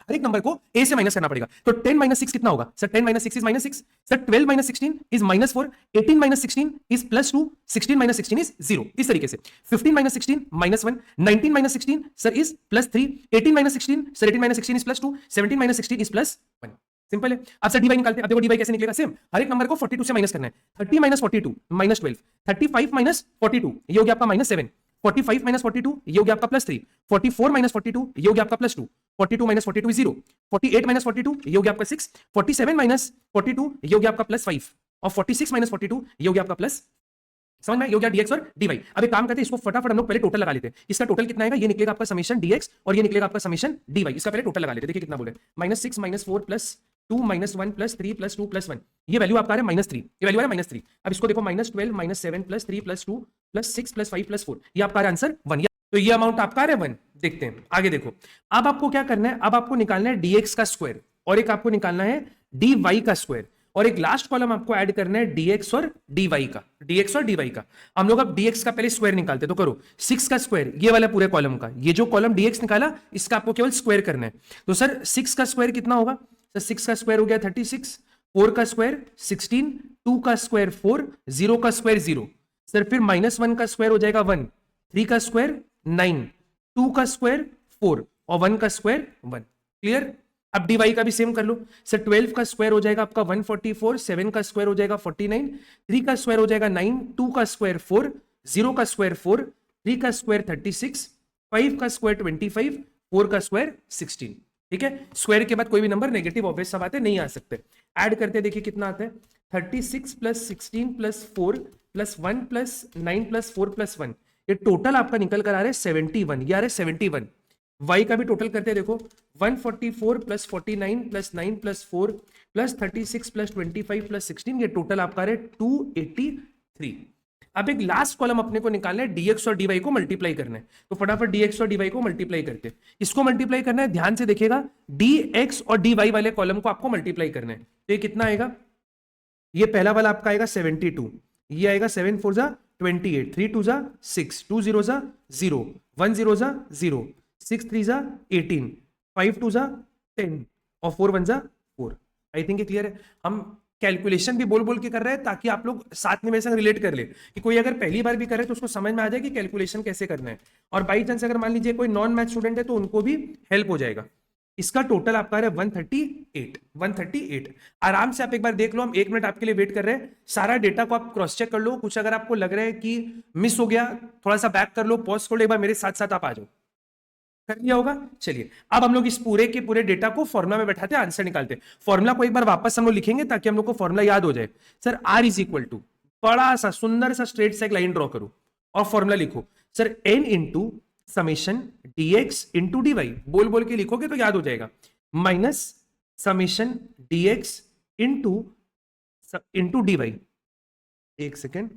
हर एक नंबर को a से माइनस करना पड़ेगा। तो 10 माइनस 6 कितना होगा sir? 10 minus 6 is minus 6। Sir 12 minus 16 is minus 4। 18 minus 16 is plus 2। 16 minus 16 is 0। इस तरीके से 15 minus 16 minus 1। 19 minus 16 sir is plus 3। 18 minus 16 sir 18 minus 16 is plus 2। 17 minus 16 is plus 1। Simple है। अब सर dy निकालते हैं। अब देखो dy कैसे निकलेगा, सेम हर एक नंबर को 42 से माइनस करना है। 30 माइनस 42 माइनस 12। 35 माइनस 42 ये हो गया आपका माइनस 7। 45 माइनस 42 ये हो गया आपका प्लस 3। 44 माइनस 42 ये हो गया आपका प्लस 2। 42 minus 42 is 0। 48 माइनस 42 ये हो गया आपका 6। 47 माइनस 42 ये हो गया आपका प्लस 5। और 46 माइनस 42 ये हो गया आपका प्लस, समझ में? ये हो गया dx और dy। अब एक काम करते हैं, इसको फटाफट हम लोग पहले टोटल लगा लेते हैं। इसका टोटल कितना आएगा, ये निकलेगा आपका समेशन dx और ये निकलेगा आपका समेशन dy। इसका पहले टोटल लगा लेते हैं। देखिए कितना बोले, -6 -4 प्लस 2 -1 प्लस 3 प्लस 2 प्लस 1। ये वैल्यू आपका है -3, ये वैल्यू है -3। अब इसको देखो -12 -7 plus 3 plus 2 plus 6 plus 5 plus 4, ये आपका आंसर 1। तो ये अमाउंट आपका है 1। देखते हैं आगे। देखो अब आपको क्या करना है, अब आपको निकालना है dx का स्क्वायर और एक आपको निकालना है dy का स्क्वायर और एक लास्ट कॉलम आपको ऐड करना है dx और dy का। dx और dy का हम लोग अब dx का पहले स्क्वायर निकालते हैं। तो करो 6 का स्क्वायर ये वाला पूरे कॉलम का, ये जो कॉलम dx निकाला इसका आपको केवल स्क्वायर करना है। तो सर 6 का स्क्वायर कितना होगा? सर 6 का स्क्वायर हो गया 36। 4 का स्क्वायर 16। 2 का स्क्वायर 4। 0 का स्क्वायर 0। सर फिर -1 का स्क्वायर हो जाएगा 1। 3 का स्क्वायर 9। 2 का स्क्वायर 4 और 1 का स्क्वायर 1। क्लियर? अब dy का भी सेम कर लो। सर 12 का स्क्वायर हो जाएगा आपका 144। 7 का स्क्वायर हो जाएगा 49। 3 का स्क्वायर हो जाएगा 9। 2 का स्क्वायर 4। 0 का स्क्वायर 4। 3 का स्क्वायर 36। 5 का स्क्वायर 25। 4 का स्क्वायर 16। ठीक है, स्क्वायर के बाद कोई भी नंबर नेगेटिव ऑब्वियस सा बात है नहीं आ सकते। ऐड करते देखिए कितना आता है, 36 plus 16 plus 4 plus 1 plus 9 plus 4 plus 1, ये टोटल आपका निकल कर आ रहा है 71। ये आ रहा है 71। y का भी टोटल करते हैं देखो, 144 plus 49 plus 9 plus 4 plus 36 plus 25 plus 16, ये टोटल आपका आ रहा है 283। अब एक लास्ट कॉलम अपने को निकालना है, dx और dy को मल्टीप्लाई करना है। तो फटाफट dx और dy को मल्टीप्लाई करते हैं। इसको मल्टीप्लाई करना है, ध्यान से देखिएगा, dx और dy वाले कॉलम को आपको मल्टीप्लाई करना है। तो ये कितना आएगा, ये पहला वाला आपका आएगा 72, ये आएगा 7 4 जा 28, 3 2 जा 6, 2 0 जा 0, 1 0 जा 0, 6 3 जा 18, 5 2 जा 10 और 4 1 जा 4। आई थिंक ये क्लियर है। हम कैलकुलेशन भी बोल बोल के कर रहे हैं ताकि आप लोग साथ में मेरे संग रिलेट कर ले, कि कोई अगर पहली बार भी कर रहे हैं तो उसको समझ में आ जाए कि कैलकुलेशन कैसे करना है। और बाई चांस अगर मान लीजिए कोई नॉन मैथ स्टूडेंट है तो उनको भी हेल्प हो जाएगा। इसका टोटल आपका है 138। आराम से आप एक बार देख लो, हम 1 मिनट आपके लिए वेट कर रहे हैं। सारा डेटा को आप क्रॉस चेक कर लो, कुछ अगर आपको लग रहा है कि मिस हो गया थोड़ा सा बैक कर लो, पॉज कर लो, एक बार मेरे साथ साथ आप आ जाओ। कर लिया होगा। चलिए अब हम लोग इस पूरे के पूरे डेटा को फॉर्मुला में बैठाते हैं, आंसर निकालते हैं। फॉर्मुला को एक बार वापस हम लोग लिखेंगे ताकि हम लोग को फॉर्मुला याद हो जाए। Sir R is equal to, बड़ा सा सुंदर सा स्ट्रेट सा एक लाइन ड्रॉ करो और फॉर्मुला लिखो। Sir n into summation dx into dy, बोल बोल के लिखोगे तो याद हो जाएगा, minus summation dx into dy। एक second,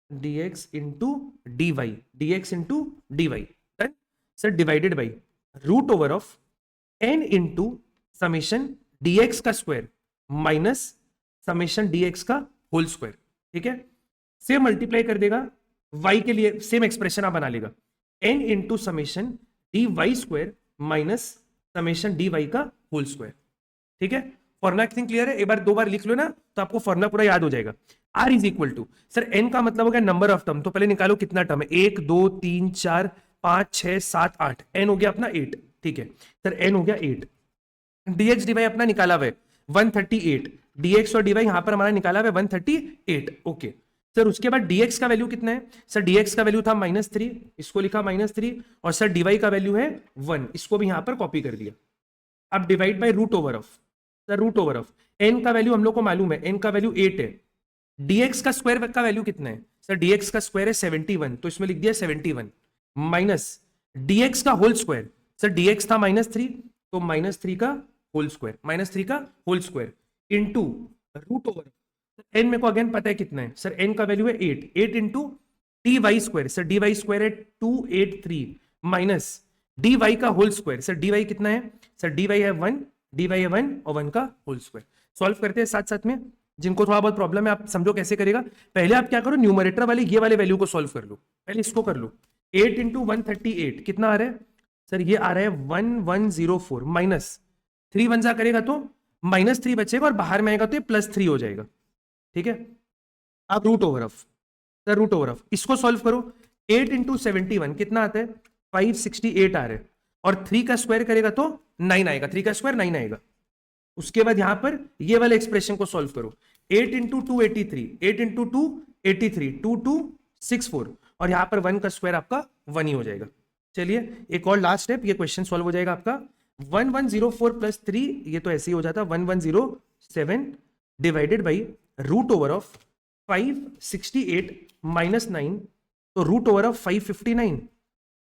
dx into dy, sir divided by root over of n into summation dx का स्क्वायर माइनस समेशन dx का होल स्क्वायर। ठीक है, सेम मल्टीप्लाई कर देगा y के लिए, सेम एक्सप्रेशन आप बना लेगा, n into summation dy square minus summation dy का होल स्क्वायर। ठीक है, फॉर्मुला थिंक क्लियर है। एक बार 2 बार लिख लो ना तो आपको फॉर्मुला पूरा याद हो जाएगा। r is equal to, sir n का मतलब हो गया नंबर ऑफ टर्म, तो पहले निकालो कितना टर्म है, 1 2 3 4 5 6 7 8, n हो गया अपना 8। ठीक है सर, n हो गया 8। dx dy अपना निकाला हुआ है 138, dx और dy यहां पर हमारा निकाला हुआ है 138। ओके सर, उसके बाद dx का वैल्यू कितना है, सर dx का वैल्यू था -3, इसको लिखा -3, और सर dy का वैल्यू है 1, इसको भी यहां पर कॉपी कर दिया। अब divide by root over of, sir root over of n का वैल्यू हम लोग को मालूम है, n का वैल्यू 8 है, dx का स्क्वायर का वैल्यू कितना है, सर dx का स्क्वायर है 71, तो इसमें लिख दिया 71 माइनस dx का होल स्क्वायर, सर dx था -3, तो -3 का होल स्क्वायर, -3 का whole square into root over n. मेरे को अगेन पता है कितना है सर, एन का वैल्यू है 8 into d y square, sir d y square है 283 माइनस डी वाई का whole square, sir d y कितना है, सर डी वाई है 1, डी वाई है 1 और 1 का होल स्क्वायर। सॉल्व करते हैं साथ साथ में, जिनको थोड़ा बहुत प्रॉब्लम है आप समझो कैसे करेगा। पहले आप क्या करो, न्यूमरेटर वाले ये वाले वैल्यू को सॉल्व कर लो, पहले इसको कर लो। 8 इंटू 138 कितना आ रहा है सर, ये आ रहा है 1104 माइनस 3 वन जा करेगा तो -3 बचेगा और बाहर में आएगा तो ये +3 हो जाएगा, ठीक है। अब root over of, sir root over of इसको सॉल्व करो। 8 इंटू 71 कितना आता है, 568 आ रहा है, और 3 का स्क्वायर करेगा तो 9 आएगा, 3 का स्क्वायर 9 आएगा। उसके बाद यहां पर ये वाले एक्सप्रेशन को सॉल्व करो। 8 इंटू 283, 8 इंटू 283, 2264, और यहां पर 1 का स्क्वायर आपका 1 ही हो जाएगा। चलिए एक और लास्ट स्टेप, ये क्वेश्चन सॉल्व हो जाएगा आपका। 1104 प्लस 3, ये तो ऐसे ही हो जाता, 1107 divided by root over of 568 minus 9, तो root over of 559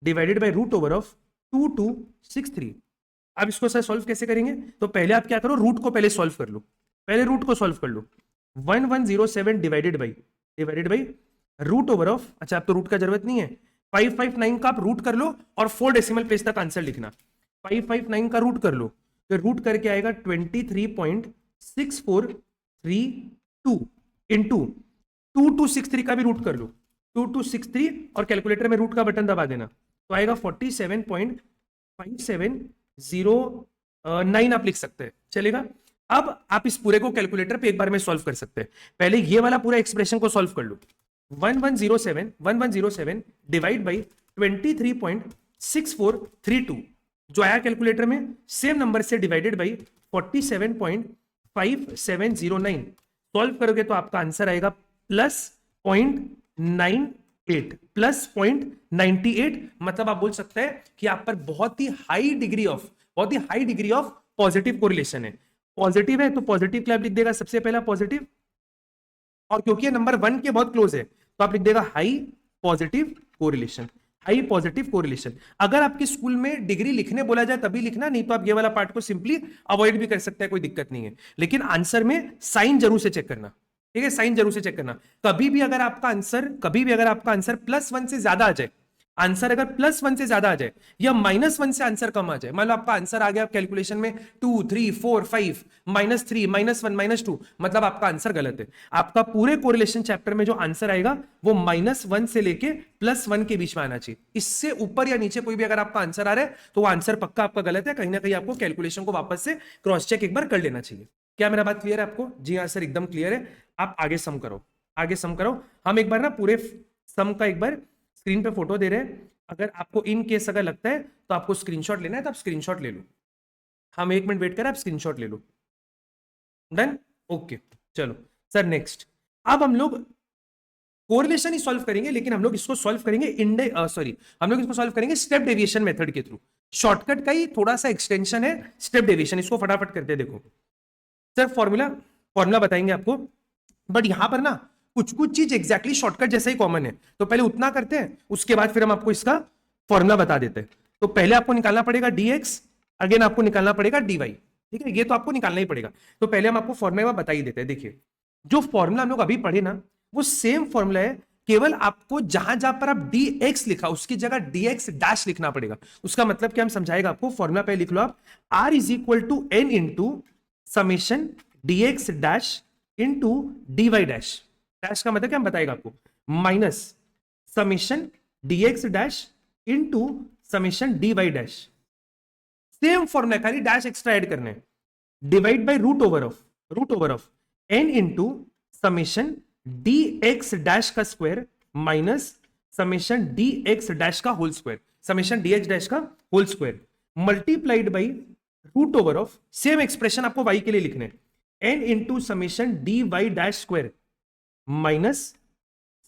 divided by root over of 2263। अब इसको सर सॉल्व कैसे करेंगे, तो पहले आप क्या करो, रूट को पहले सॉल्व कर लो, पहले रूट को सॉल्व कर लो। 1107 divided by root over of, अच्छा अब तो रूट का जरूरत नहीं है, 559 का आप रूट कर लो और 4 डेसिमल प्लेस तक आंसर लिखना। 559 का रूट कर लो, फिर रूट करके आएगा 23.6432 इंटू 2263 का भी रूट कर लो, 2263 और कैलकुलेटर में रूट का बटन दबा देना, तो आएगा 47.5709 आप लिख सकते हैं, चलेगा। अब आप इस पूरे को कैलकुलेटर पे एक बार में सॉल्व कर सकते हैं। पहले ये वाला पूरा एक्सप्रेशन को सॉल्व कर लो। 1107 डिवाइड बाई 23.6432 जो आया कैलकुलेटर में, सेम नंबर से डिवाइडेड बाई 47.5709 सॉल्व करोगे तो आपका आंसर आएगा +0.98, मतलब आप बोल सकते हैं कि आप पर बहुत ही high degree of positive correlation है। पॉजिटिव है तो पॉजिटिव क्या लिख देगा, सबसे पहला पॉजिटिव, और क्योंकि ये नंबर 1 के बहुत क्लोज है तो आप लिख देगा हाई पॉजिटिव कोरिलेशन। अगर आपके स्कूल में डिग्री लिखने बोला जाए तभी लिखना, नहीं तो आप ये वाला पार्ट को सिंपली अवॉइड भी कर सकते हैं, कोई दिक्कत नहीं है। लेकिन आंसर में साइन जरूर से चेक करना, ठीक है, साइन जरूर से चेक करना। कभी भी अगर आपका आंसर +1 से ज्यादा आ जाए, आंसर अगर +1 से ज्यादा आ जाए या -1 से आंसर कम आ जाए, मान लो आपका आंसर आ गया कैलकुलेशन में 2, 3, 4, 5, -3, -1, -2, मतलब आपका आंसर गलत है। आपका पूरे कोरिलेशन चैप्टर में जो आंसर आएगा वो -1 से लेके +1 के बीच में आना चाहिए। इससे ऊपर या नीचे कोई भी अगर आपका आंसर आ रहा है तो वो आंसर पक्का आपका गलत है, कहीं ना कहीं आपको कैलकुलेशन को वापस से क्रॉस चेक एक बार कर लेना चाहिए। क्या मेरा बात क्लियर है आपको? जी हाँ सर, एकदम क्लियर है। आप आगे सम करो। हम एक बार ना पूरे सम का एक बार स्क्रीन पे फोटो दे रहे हैं, अगर आपको इन केस अगर लगता है तो आपको स्क्रीनशॉट लेना है तो आप स्क्रीनशॉट ले लो। हम 1 मिनट वेट करें, आप स्क्रीनशॉट ले लो। Done, okay. चलो सर नेक्स्ट, अब हम लोग कोरिलेशन ही सॉल्व करेंगे, लेकिन हम लोग इसको सॉल्व करेंगे हम लोग इसको सॉल्व करेंगे स्टेप डेविएशन मेथड के थ्रू। शॉर्टकट का ही थोड़ा सा एक्सटेंशन है स्टेप डेविएशन, इसको फटाफट करते हैं। देखो सर फॉर्मूला बताएंगे आपको, बट यहां पर ना कुछ चीज एग्जैक्टली शॉर्टकट जैसा ही कॉमन है, तो पहले उतना करते हैं, उसके बाद फिर हम आपको इसका फॉर्मूला बता देते हैं। तो पहले आपको निकालना पड़ेगा dx, अगेन आपको निकालना पड़ेगा dy, ठीक है, ये तो आपको निकालना ही पड़ेगा। तो पहले हम आपको फॉर्मूला बता ही देते हैं। देखिए जो फॉर्मूला हम लोग अभी पढ़े ना, वो सेम फॉर्मूला है, केवल आपको जहां जहां पर आप dx लिखा उसकी जगह dx डैश लिखना पड़ेगा। उसका मतलब क्या, हम समझाएगा आपको। फॉर्मूला पहले लिख लो आप, r is equal to n into summation dx dash into dy dash. Dash का मतलब क्या हम बताएगा आपको, minus summation dx dash into summation dy dash. Same formula, खाली डैश एक्स्ट्रा ऐड करने, divide by root over of n into summation dx dash का square minus summation dx dash का whole square, summation dx dash का whole square multiplied by root over of, same expression आपको y के लिए लिखने, n into summation dy dash square minus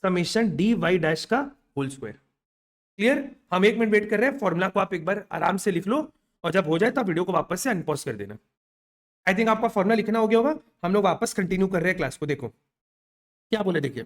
summation dy dash का whole square. Clear? हम 1 minute wait कर रहे हैं, फॉर्मूला को आप एक बार आराम से लिख लो, और जब हो जाए तो आप वीडियो को वापस से अनपॉज कर देना। आई थिंक आपका फॉर्मूला लिखना हो गया होगा। हम लोग वापस कंटिन्यू कर रहे हैं क्लास को। देखो क्या बोले, देखिए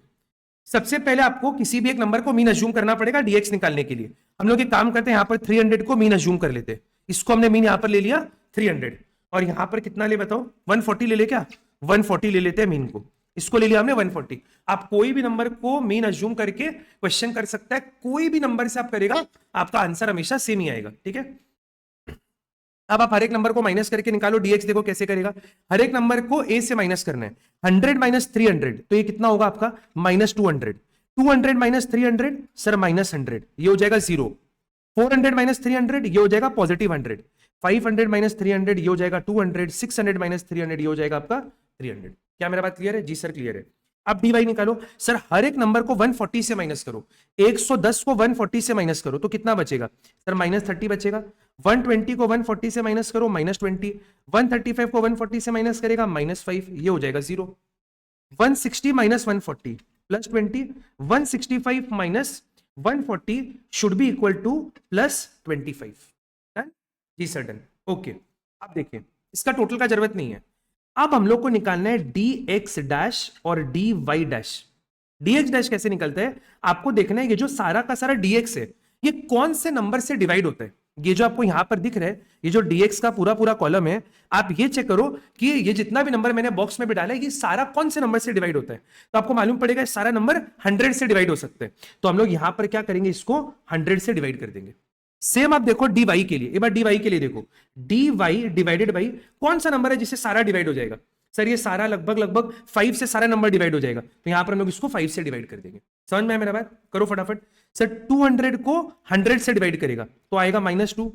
सबसे पहले आपको किसी भी एक नंबर को मीन अज्यूम करना पड़ेगा डीएक्स निकालने के लिए। हम लोग एक काम करते हैं, यहां पर 300 को मीन अज्यूम कर लेते हैं। इसको हमने मीन यहां पर ले लिया 300, और यहां पर कितना ले बताओ, 140 ले ले क्या, 140 ले लेते हैं मीन को। इसको ले लिया हमने 140। आप कोई भी नंबर को मीन अज्यूम करके क्वेश्चन कर सकता है, कोई भी नंबर से आप करेगा आपका आंसर हमेशा सेम ही आएगा, ठीक है। अब आप हर एक नंबर को माइनस करके निकालो डीएक्स, देखो कैसे करेगा। हर एक नंबर को ए से माइनस करना है। 100 माइनस 300 तो ये कितना होगा आपका -200। 200 माइनस 300 सर -100, ये हो जाएगा 0। 400 माइनस 300 ये हो जाएगा +100। 500 माइनस 300 ये हो जाएगा 200। 600 माइनस 300 ये हो जाएगा आपका 300। क्या मेरा बात क्लियर है? जी सर क्लियर है। अब dy निकालो। सर हर एक नंबर को 140 से माइनस करो। 110 को 140 से माइनस करो तो कितना बचेगा सर, -30 बचेगा। 120 को 140 से माइनस करो, -20। 135 को 140 से माइनस करेगा, -5, ये हो जाएगा 0। 160 minus 140 +20। 165 minus 140 should be equal to +25। Done? जी सर डन। ओके, अब देखिए इसका टोटल का जरूरत नहीं है। अब हम लोग को निकालना है dx डैश और dy डैश। dx डैश कैसे निकलता है आपको देखना है। ये जो सारा का सारा dx है ये कौन से नंबर से डिवाइड होता है। ये जो आपको यहां पर दिख रहा है, ये जो dx का पूरा पूरा कॉलम है, आप ये चेक करो कि ये जितना भी नंबर मैंने बॉक्स में भी डाला है ये सारा कौन से नंबर से डिवाइड होता है। तो आपको मालूम पड़ेगा सारा नंबर 100 से डिवाइड हो सकते हैं। तो हम लोग यहां पर क्या करेंगे, इसको 100 से डिवाइड कर देंगे। सेम आप देखो dy के लिए, एक बार dy के लिए देखो। dy डिवाइडेड बाई कौन सा नंबर है जिससे सारा डिवाइड हो जाएगा। सर ये सारा लगभग 5 से सारा नंबर डिवाइड हो जाएगा, तो यहां पर हम लोग इसको 5 से डिवाइड कर देंगे। समझ में आया मेरा बात? करो फटाफट। सर 200 को 100 से डिवाइड करेगा तो आएगा -2,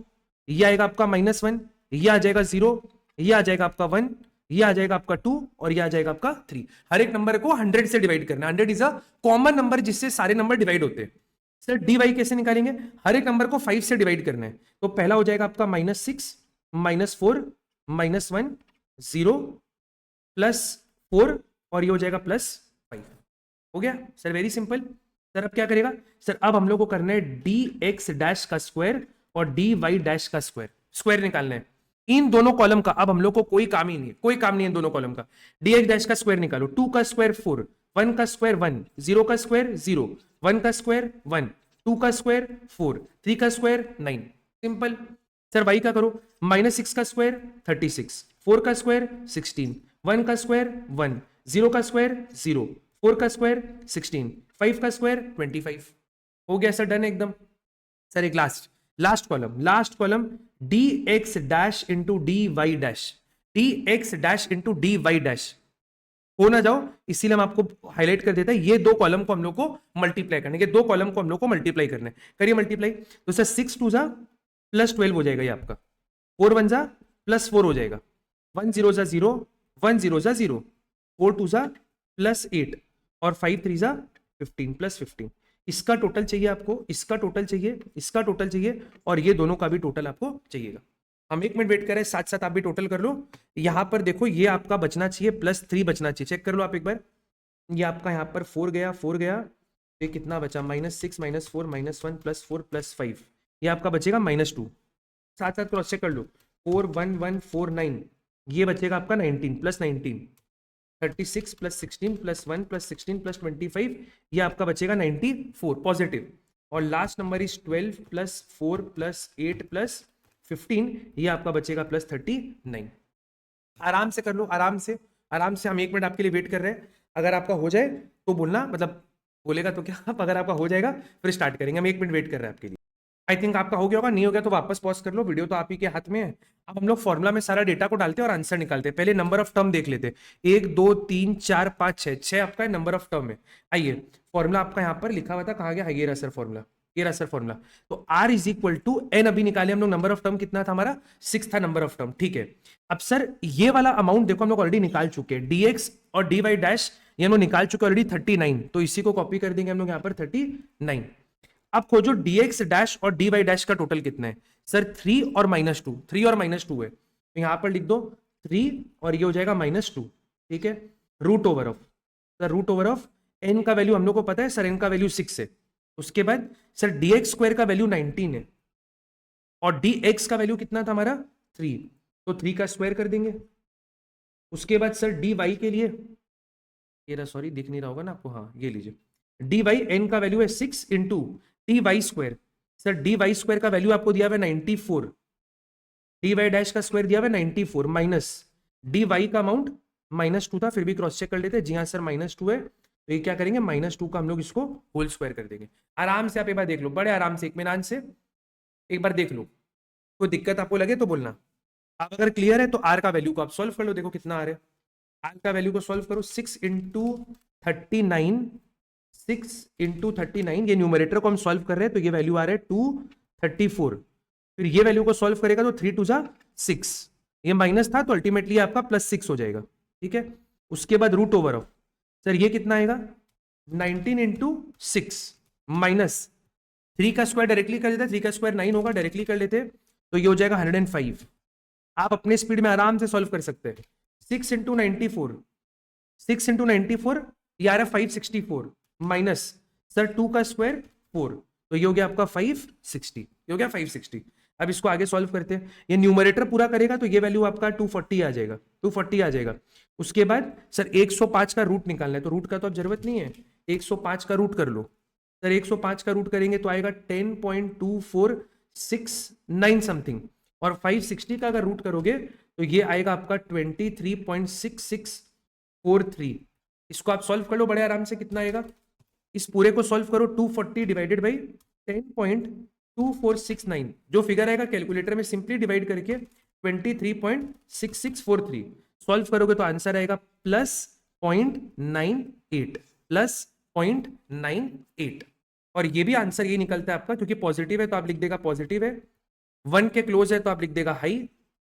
ये आएगा आपका -1, ये आ जाएगा 0, ये आ जाएगा आपका 1, ये आ जाएगा आपका 2, और ये आ जाएगा आपका 3। हर एक नंबर को 100 से डिवाइड करना। 100 इज अ कॉमन नंबर जिससे सारे नंबर डिवाइड होते हैं। सर dy कैसे निकालेंगे, हर एक नंबर को 5 से डिवाइड करना है। तो पहला हो जाएगा आपका -6 -4 -1 0 +4 और ये हो जाएगा +5। हो गया सर, वेरी सिंपल। सर अब क्या करेगा, सर अब हम लोग को करना है dx डैश का स्क्वायर और dy डैश का स्क्वायर, स्क्वायर निकालना है इन दोनों कॉलम का। अब हम लोग को कोई काम ही नहीं है, कोई काम नहीं है दोनों कॉलम का। dx डैश का स्क्वायर निकालो। 2 का स्क्वायर 4, 1 का स्क्वायर 1, 0 का स्क्वायर 0, 1 का स्क्वायर 1, 2 का स्क्वायर 4, 3 का स्क्वायर 9। सिंपल। सर y का करो। -6 का स्क्वायर 36, 4 का स्क्वायर 16, 1 का स्क्वायर 1, 0 का स्क्वायर 0, 4 का स्क्वायर 16, 5 का स्क्वायर 25। हो गया सर, डन एकदम। सर एक last column dx dash into dy dash, dx dash into dy dash हो ना जाओ, इसीलिए हम आपको हाईलाइट कर देते हैं। ये दो कॉलम को हम लोग को मल्टीप्लाई करने, ये दो कॉलम को हम लोग को मल्टीप्लाई करने। करिए मल्टीप्लाई। तो सर 6 2 जा +12 हो जाएगा ये आपका, 4 1 जा +4 हो जाएगा, 1 0 जा 0, 1 0 जा 0, 4 2 जा +8 और 5 3 जा 15 +15। इसका टोटल चाहिए आपको, इसका टोटल चाहिए, इसका टोटल चाहिए, और ये दोनों का भी टोटल आपको चाहिएगा। हम 1 मिनट वेट करें, साथ साथ आप भी टोटल कर लो। यहां पर देखो ये आपका बचना चाहिए +3 बचना चाहिए, चेक कर लो आप एक बार। ये आपका यहां पर 4 गया, 4 गया, ये कितना बचा, -6 -4 -1 +4 +5, ये आपका बचेगा -2। साथ साथ क्रॉस चेक कर लो। 4 1 1 4 9, ये बचेगा आपका 19 +19, 36 +16 +1 +16 +25, ये आपका बचेगा 94 पॉजिटिव। और लास्ट नंबर इज 12 +4 +8 +15, ये आपका बचेगा +39। आराम से कर लो, आराम से आराम से। हम 1 मिनट आपके लिए वेट कर रहे हैं। अगर आपका हो जाए तो बोलना, मतलब बोलेगा तो क्या आप, अगर आपका हो जाएगा फिर स्टार्ट करेंगे। हम 1 मिनट वेट कर रहे हैं आपके लिए। आई थिंक आपका हो गया होगा, नहीं हो गया तो वापस पॉज कर लो, वीडियो तो आप ही के हाथ में है। अब हम लोग फॉर्मूला में सारा डेटा को डालते हैं और आंसर निकालते हैं। पहले नंबर ऑफ टर्म देख लेते हैं। 1 2 3 4 5 6, 6 आपका नंबर ऑफ टर्म है। आइए, फॉर्मूला आपका यहाँ पर लिखा हुआ था, कहाँ गया, ये रहा सर फॉर्मूला, ये रहा सर फॉर्मूला। तो R is equal to n, अभी निकाले हम लोग। नंबर ऑफ टर्म कितना था हमारा, 6 था नंबर ऑफ टर्म, ठीक है। अब सर ये वाला अमाउंट देखो हम लोग ऑलरेडी निकाल चुके हैं, dx और dy डैश ये हम लोग निकाल चुके ऑलरेडी 39, तो इसी को कॉपी कर देंगे हम लोग यहाँ पर 39। अब खोजो dx डैश और dy डैश का टोटल कितना है। सर 3 और -2, 3 और -2 है, तो यहां पर लिख दो 3 और ये हो जाएगा -2, ठीक है। Root over of, sir root over of n का वैल्यू हम लोग को पता है सर, n का वैल्यू 6 है। उसके बाद सर dx स्क्वायर का वैल्यू 19 है और dx का वैल्यू कितना था हमारा 3, तो 3 का स्क्वायर कर देंगे। उसके बाद सर dy के लिए, ये रहा, सॉरी दिख नहीं रहा होगा ना आपको, हाँ ये लीजिए, डी वाई एन का वैल्यू है 6 into t y square. Sir d y square का वैल्यू आपको दिया हुआ है 94, डी वाई डैश का स्क्वायर दिया हुआ है 94 माइनस डी वाई का अमाउंट -2 था, फिर भी क्रॉस चेक कर लेते हैं। जी हाँ सर -2 है, तो ये क्या करेंगे -2 का हम लोग इसको होल स्क्वायर कर देंगे। आराम से आप एक बार देख लो, बड़े आराम से इत्मीनान से एक बार देख लो, कोई दिक्कत आपको लगे तो बोलना। आप अगर क्लियर है तो आर का वैल्यू को आप सॉल्व कर लो, देखो कितना आ रहा है। आर का वैल्यू को सॉल्व करो, 6 इंटू 39, 6 इंटू 39, ये न्यूमरेटर को हम सॉल्व कर रहे हैं तो ये वैल्यू आ रहा है 234। फिर ये वैल्यू को सॉल्व करेगा तो 3 2 जा 6, ये माइनस था तो अल्टीमेटली आपका +6 हो जाएगा, ठीक है। उसके बाद रूट ओवर ऑफ, सर ये कितना आएगा 19 इंटू 6 माइनस 3 का स्क्वायर डायरेक्टली कर देते हैं, 3 का स्क्वायर 9 होगा, डायरेक्टली कर लेते हैं तो ये हो जाएगा 105। आप अपने स्पीड में आराम से सॉल्व कर सकते हैं। 6 इंटू 94, 6 इंटू 94 ये आ रहा है 564 माइनस सर 2 का स्क्वायर 4, तो ये हो गया आपका 560, ये हो गया 560। अब इसको आगे सॉल्व करते हैं, ये न्यूमरेटर पूरा करेगा तो ये वैल्यू आपका 240 आ जाएगा, 240 आ जाएगा। उसके बाद सर 105 का रूट निकालना है, तो रूट का तो अब जरूरत नहीं है, 105 का रूट कर लो। सर 105 का रूट करेंगे तो आएगा 10.2469 समथिंग, और 560 का अगर रूट करोगे तो ये आएगा आपका 23.6643। इसको आप सॉल्व कर लो बड़े आराम से, कितना आएगा, इस पूरे को सॉल्व करो, 240 डिवाइडेड बाई 10.2469, जो फिगर आएगा कैलकुलेटर में सिंपली डिवाइड करके 23.6643 सॉल्व करोगे तो आंसर आएगा +0.98, +0.98। और ये भी आंसर ये निकलता है आपका, क्योंकि पॉजिटिव है तो आप लिख देगा पॉजिटिव है, 1 के क्लोज है तो आप लिख देगा high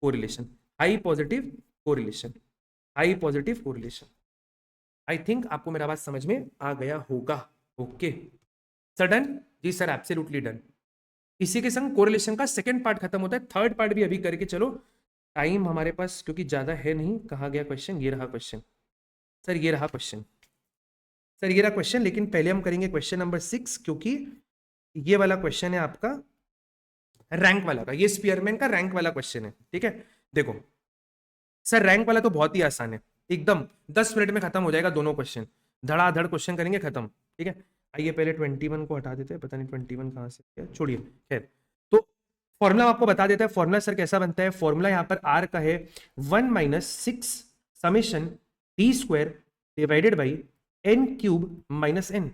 correlation, high positive correlation, high positive correlation. I think आपको मेरा बात समझ में आ गया होगा। ओके सर डन, जी सर एब्सोल्युटली डन। इसी के संग कोरिलेशन का सेकंड पार्ट खत्म होता है, थर्ड पार्ट भी अभी करके चलो, टाइम हमारे पास क्योंकि ज्यादा है नहीं। कहाँ गया क्वेश्चन, ये रहा क्वेश्चन, सर ये रहा क्वेश्चन, सर ये रहा क्वेश्चन। लेकिन पहले हम करेंगे क्वेश्चन नंबर 6, क्योंकि ये वाला क्वेश्चन है आपका रैंक वाला का, ये स्पीयरमैन का रैंक वाला क्वेश्चन है, ठीक है। देखो सर रैंक वाला तो बहुत ही आसान है, एकदम 10 मिनट में खत्म हो जाएगा, दोनों क्वेश्चन धड़ाधड़ क्वेश्चन करेंगे, खत्म, ठीक है। आइए पहले 21 को हटा देते हैं, पता नहीं 21 कहाँ से क्या, छोड़िए खैर। तो फॉर्मूला आपको बता देता है, फॉर्मूला सर कैसा बनता है। फॉर्मूला यहाँ पर आर का है 1 - 6 summation T square divided by n cube minus n,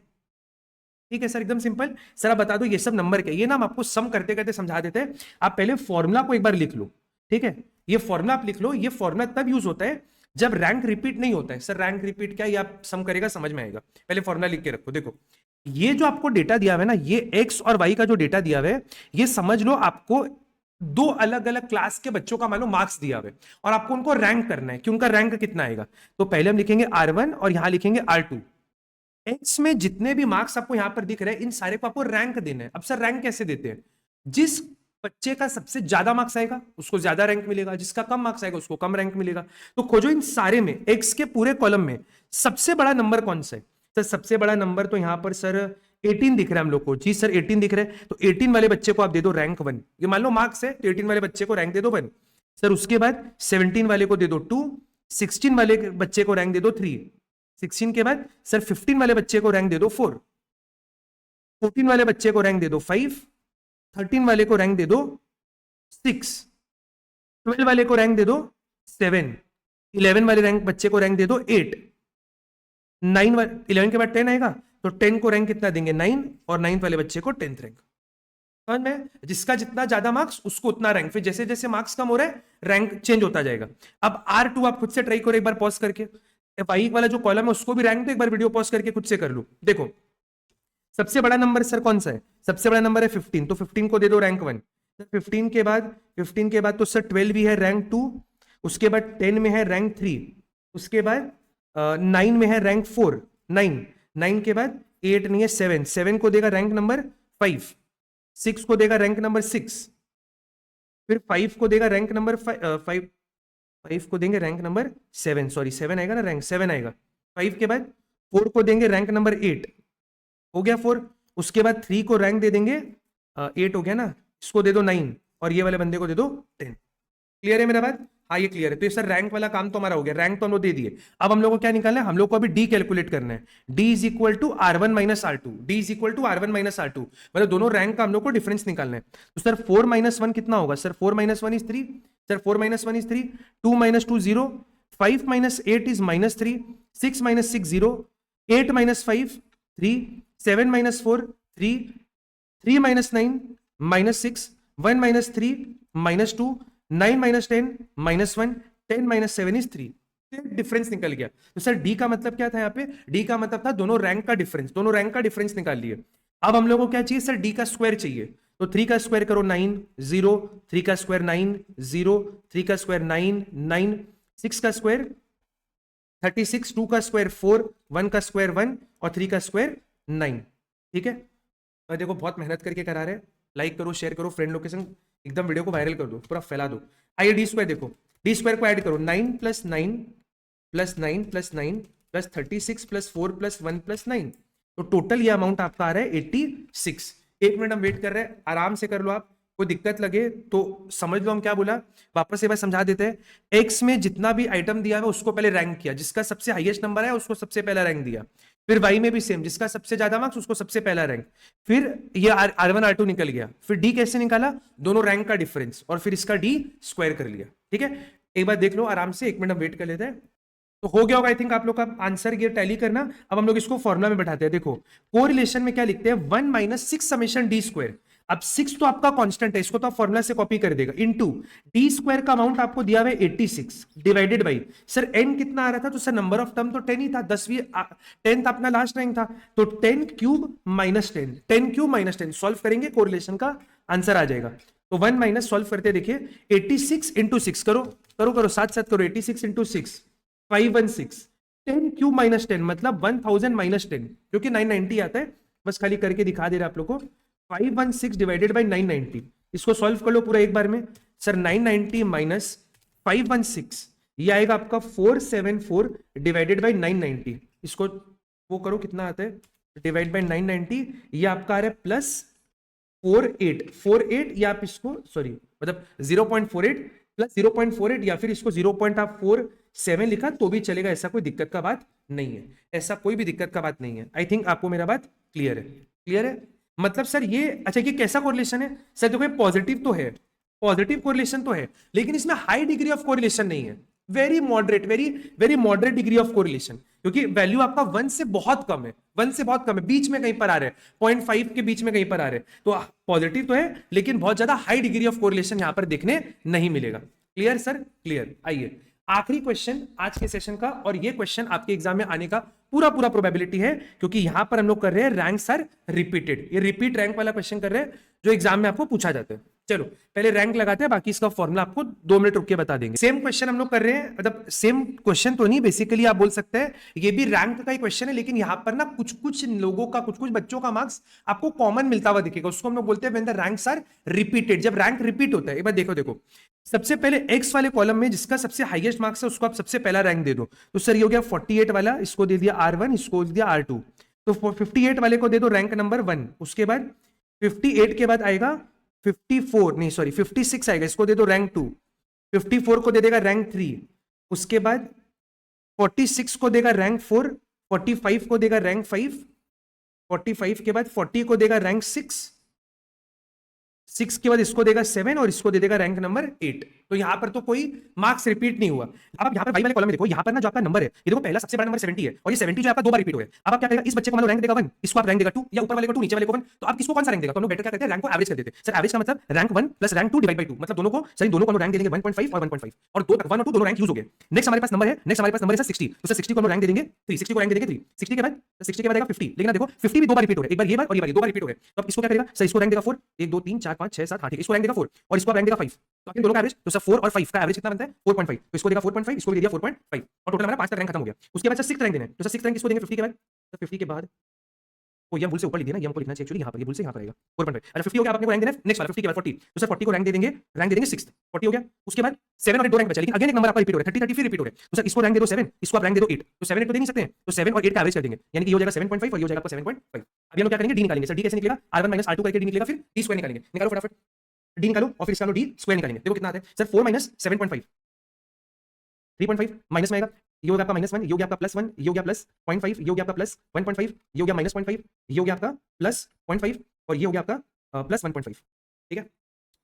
ठीक है सर, एकदम सिंपल। सर आप बता दो ये सब नंबर क्या, ये ना हम आपको सम करते करते समझा देते हैं, आप पहले फॉर्मूला को एक बार लिख लो, ठीक है। ये फॉर्मूला आप लिख लो, ये फॉर्मूला तब यूज होता है जब रैंक रिपीट नहीं होता है। सर रैंक रिपीट क्या, ये आप सम करेगा समझ में आएगा, पहले फॉर्मूला लिख के रखो। देखो ये जो आपको डेटा दिया हुआ है ना, ये एक्स और वाई का जो डेटा दिया हुआ है, ये समझ लो आपको दो अलग अलग क्लास के बच्चों का मान लो मार्क्स दिया हुआ है, और आपको उनको रैंक करना है कि उनका रैंक कितना आएगा। तो पहले हम लिखेंगे R1 और यहां लिखेंगे R2। एक्स में जितने भी मार्क्स आपको यहां पर दिख रहे हैं, इन सारे को आपको रैंक देना है। अब सर रैंक कैसे देते हैं, जिस बच्चे का सबसे ज्यादा मार्क्स आएगा उसको ज्यादा रैंक मिलेगा, जिसका कम मार्क्स आएगा उसको कम रैंक मिलेगा। तो खोजो इन सारे में, एक्स के पूरे कॉलम में सबसे बड़ा नंबर कौन सा है। सर सबसे बड़ा नंबर तो यहां पर सर 18 दिख रहा है हम लोग को, जी सर 18 दिख रहा है, तो 18 वाले बच्चे को आप दे दो रैंक 1। ये मान लो मार्क्स है तो 18 वाले बच्चे को रैंक दे दो 1। सर उसके बाद 17 वाले को दे दो 2, 16 वाले बच्चे को रैंक दे दो 3, 16 के बाद सर 15 वाले बच्चे को रैंक दे दो 4, 14 वाले बच्चे को रैंक दे दो 5, 13 वाले को रैंक दे दो 6, 12 वाले को रैंक दे दो 7, 11 वाले रैंक बच्चे को रैंक दे दो 8, 9 11 के बाद 10 आएगा तो 10 को रैंक कितना देंगे 9, और 9 वाले बच्चे को 10th रैंक। समझ में, जिसका जितना ज्यादा मार्क्स उसको उतना रैंक, फिर जैसे जैसे मार्क्स कम हो रहा है रैंक चेंज होता जाएगा। अब R2 आप खुद से ट्राई करो एक बार पॉज करके, वाई वाला जो कॉलम है उसको भी रैंक दो, एक बार वीडियो पॉज करके खुद से कर लो। देखो सबसे बड़ा नंबर सर कौन सा है, सबसे बड़ा नंबर है 15, तो 15 को दे दो रैंक 1। 15 के बाद तो सर 12 भी है रैंक 2, उसके बाद 10 में है रैंक 3, उसके बाद 9 में है रैंक 4, 9 के बाद 8 नहीं है 7 को देगा रैंक नंबर 5, 6 को देगा रैंक नंबर 6, फिर 5 को देगा रैंक नंबर 5 को देंगे रैंक नंबर 7, सॉरी 7 आएगा ना, रैंक 7 आएगा। 5 के बाद 4 को देंगे रैंक नंबर 8, हो गया 4। उसके बाद 3 को रैंक दे देंगे 8 हो गया ना, इसको दे दो 9, और ये वाले बंदे को दे दो 10। क्लियर है मेरा बात, हाँ ये क्लियर है। तो ये सर रैंक वाला काम तो हमारा हो गया, रैंक तो हम लोग दे दिए। अब हम लोग को क्या निकालना है, हम लोग को अभी डी कैलकुलेट करना है। D is equal to R1 minus R2, d is equal to R1 minus R2, मतलब दोनों रैंक का हम लोग को डिफरेंस निकालना है। तो सर 4 माइनस 1 कितना होगा sir, 4 minus 1 is 3, sir 4 minus 1 is 3, 2 minus 2 0, 5 minus 8 is minus 3, 6 minus 6 0, 8 minus 5 3, 7 minus 4 3, 3 minus 9 minus 6, 1 minus 3 minus 2, 9 minus 10 minus 1, 10 minus 7 is 3। Difference निकल गया। तो सर डी का मतलब क्या था यहाँ पे, डी का मतलब था दोनों रैंक का डिफरेंस, दोनों रैंक का डिफरेंस निकाल लिए। अब हम लोगों को क्या चाहिए सर, डी का स्क्वायर चाहिए। तो 3 का स्क्वायर करो 9 0, 3 का स्क्वायर 9 0, 3 का स्क्वायर 9 9, 6 का स्क्वायर 36, 2 का स्क्वायर 4, 1 का स्क्वायर 1 और 3 का स्क्वायर 9। ठीक है, और देखो बहुत मेहनत करके करा रहे हैं, लाइक करो, शेयर करो, फ्रेंड लोग के संग एकदम वीडियो को वायरल कर दो, पूरा फैला दो। आइए डी स्क्वायर देखो, डी स्क्वायर को ऐड करो, 9 plus 9 plus 9 plus 9 plus 36 plus 4 plus 1 plus 9, तो टोटल ये अमाउंट आपका आ रहा है 86। एक मिनट हम वेट कर रहे हैं, आराम से कर लो आप, कोई दिक्कत लगे तो समझ लो हम क्या बोला, वापस एक बार समझा देते हैं। एक्स में जितना भी आइटम दिया है उसको पहले रैंक किया, जिसका सबसे हाईएस्ट नंबर है उसको सबसे पहला रैंक दिया। फिर वाई में भी सेम, जिसका सबसे ज्यादा मार्क्स उसको सबसे पहला रैंक। फिर ये R1 R2 निकल गया। फिर डी कैसे निकाला, दोनों रैंक का डिफरेंस, और फिर इसका डी स्क्वायर कर लिया। ठीक है, एक बार देख लो आराम से, एक मिनट हम वेट कर लेते हैं। तो हो गया होगा आई थिंक आप लोग का आंसर, ये टैली करना। अब हम लोग इसको फॉर्मुला में बैठाते हैं। देखो कोरिलेशन में क्या लिखते हैं, 1 माइनस 6 समेशन डी स्क्वायर। अब 6 तो आपका कांस्टेंट है, इसको तो आप फॉर्मुला से कॉपी कर देगा, इनटू डी स्क्वायर का अमाउंट आपको दिया हुआ है 86 डिवाइडेड बाई, सर एन कितना आ रहा था, तो सर नंबर ऑफ टर्म तो 10 ही था, 10वीं 10th अपना लास्ट रैंक था, तो 10 cube minus 10, 10 cube minus 10 solve करेंगे, कोरिलेशन का आंसर आ जाएगा। तो 1 माइनस सॉल्व करते देखिए, 86 इंटू 6 करो करो करो, साथ साथ करो, 86 इंटू 6 516, 10 क्यूब माइनस 10 मतलब 1000 माइनस 10, क्योंकि 990 आता है, बस खाली करके दिखा दे रहा आप लोग को। 516 डिवाइडेड बाई 990, इसको सॉल्व कर लो पूरा एक बार में। सर 990 माइनस 516, ये आएगा आपका 474 डिवाइडेड बाई 990, इसको वो करो कितना आता है, डिवाइड बाई 990, ये आपका आ रहा है प्लस 48 या आप इसको सॉरी मतलब 0.48 प्लस 0.48 या फिर इसको 0.47 लिखा तो भी चलेगा, ऐसा कोई दिक्कत का बात नहीं है, ऐसा कोई भी दिक्कत का बात नहीं है। आई थिंक आपको मेरा बात क्लियर है, क्लियर है। मतलब सर ये अच्छा, ये कैसा कोरिलेशन है सर, देखो पॉजिटिव तो है, पॉजिटिव कोरिलेशन तो है, लेकिन इसमें हाई डिग्री ऑफ कोरिलेशन नहीं है, very moderate, very very moderate degree of correlation, क्योंकि वैल्यू आपका 1 से बहुत कम है, 1 से बहुत कम है, बीच में कहीं पर आ रहे हैं, 0.5 के बीच में कहीं पर आ रहे हैं, तो पॉजिटिव तो है लेकिन बहुत ज्यादा हाई डिग्री ऑफ कोरिलेशन यहां पर देखने नहीं मिलेगा। Clear sir, clear. आइए आखिरी क्वेश्चन आज के सेशन का, और ये क्वेश्चन आपके एग्जाम में आने का पूरा पूरा प्रोबेबिलिटी है, क्योंकि यहां पर हम लोग कर रहे हैं रैंक्स आर रिपीटेड, ये रिपीट रैंक वाला क्वेश्चन कर रहे हैं जो एग्जाम में आपको पूछा जाता है। चलो पहले रैंक लगाते हैं, बाकी इसका फॉर्मूला आपको 2 मिनट रुक के बता देंगे। सेम क्वेश्चन हम लोग कर रहे हैं, मतलब सेम क्वेश्चन तो नहीं, बेसिकली आप बोल सकते हैं ये भी रैंक का ही क्वेश्चन है, लेकिन यहां पर ना कुछ कुछ लोगों का, कुछ कुछ बच्चों का मार्क्स आपको कॉमन मिलता हुआ दिखेगा, उसको हम लोग बोलते हैं when the ranks are repeated, जब रैंक रिपीट होता है। एक बार देखो देखो, सबसे पहले एक्स वाले कॉलम में जिसका सबसे हाईएस्ट मार्क्स है उसको आप सबसे पहला रैंक दे दो, तो सर ये हो गया 48 वाला, इसको दे दिया R1, इसको दे दिया R2, तो 58 वाले को दे दो रैंक नंबर 1, उसके बाद 58 के बाद आएगा 54 नहीं सॉरी 56 आएगा, इसको दे दो रैंक 2, 54 को दे देगा रैंक 3, उसके बाद 46 को देगा रैंक 4, 45 को देगा रैंक 5, 45 के बाद 40 को देगा रैंक 6, 6 के बाद इसको देगा 7 और इसको दे देगा रैंक नंबर 8। तो यहां पर तो कोई मार्क्स रिपीट नहीं हुआ। अब आप यहां पर वाई वाले कॉलम में देखो, यहां पर ना जो आपका नंबर है, ये देखो पहला सबसे बड़ा नंबर 70 है, और ये 70 जो आपका 2 बार रिपीट हुआ है। अब आप क्या करेगा, इस बच्चे को मान लो रैंक देगा 1, इसको आप रैंक देगा 2, या ऊपर वाले को 2 नीचे वाले को 1, तो आप किसको कौन सा रैंक देगा, तो हम लोग बेटर क्या करते हैं, रैंक को एवरेज कर देते हैं। सर एवरेज का मतलब rank 1 plus rank 2 divide by 2, मतलब दोनों को सर दोनों को हम रैंक दे देंगे 1.5 और 1.5, और 2 1 और 2 दोनों रैंक यूज हो गए। नेक्स्ट हमारे पास नंबर है, नेक्स्ट हमारे पास नंबर है 60, तो सर 60 को हम रैंक दे देंगे 3, 60 को रैंक दे देंगे 3, 60 के बाद 60 के बाद आएगा 50, लेकिन आप देखो 50 भी 2 बार रिपीट हो रहा है, एक बार ये बार और ये बार 2 बार रिपीट हो गए, तो आप इसको क्या करेगा, सर इसको रैंक देगा 4, 1 2 3 4 5 6 7 8, इसको रैंक देगा 4 और इसको रैंक देगा 5, तो आपके दोनों का एवरेज, तो सर 4 और 5 का एवरेज कितना बनता है 4.5, तो इसको देगा 4.5, इसको दे दिया 4.5, और टोटल हमारा 5 तक रैंक खत्म हो गया। उसके बाद सर 6th रैंक देना है, तो सर 6th रैंक इसको देंगे 50 के बाद, तो 50 के बाद वो ये भूल से ऊपर लिख दिया ना, ये हमको लिखना चाहिए एक्चुअली यहाँ पर, ये भूल से यहाँ पर आएगा 4.5। अच्छा 50 हो गया, आप अपने को रैंक देना है नेक्स्ट वाला 50 के बाद 40, तो सर 40 को रैंक दे देंगे 6th, 40 हो गया। उसके बाद 7 और 8 दो रैंक बचा, लेकिन अगेन एक नंबर आपका रिपीट हो रहा है 30 30 फिर रिपीट हो रहा है, तो सर इसको रैंक दे दो 7, इसको आप रैंक दे दो 8, तो 7 8 तो दे नहीं सकते हैं, तो 7 और 8 का एवरेज कर देंगे, यानी कि ये हो जाएगा 7.5 और ये हो जाएगा आपका 7.5। अब ये लोग क्या करेंगे, डी निकालेंगे। सर डी कैसे निकलेगा, R1 माइनस R2 करके डी निकलेगा, फिर डी स्क्वायर निकालेंगे, निकालो फटाफट डी निकालो और फिर इसका लो डी स्क्वायर निकालेंगे। देखो कितना आता है सर 4 माइनस 7.5, 3.5 माइनस में आएगा, ये हो गया आपका -1, ये हो गया आपका +1, ये हो गया +0.5, ये हो गया आपका +1.5, ये हो गया -0.5, ये हो गया आपका +0.5 और ये हो गया आपका +1.5। ठीक है,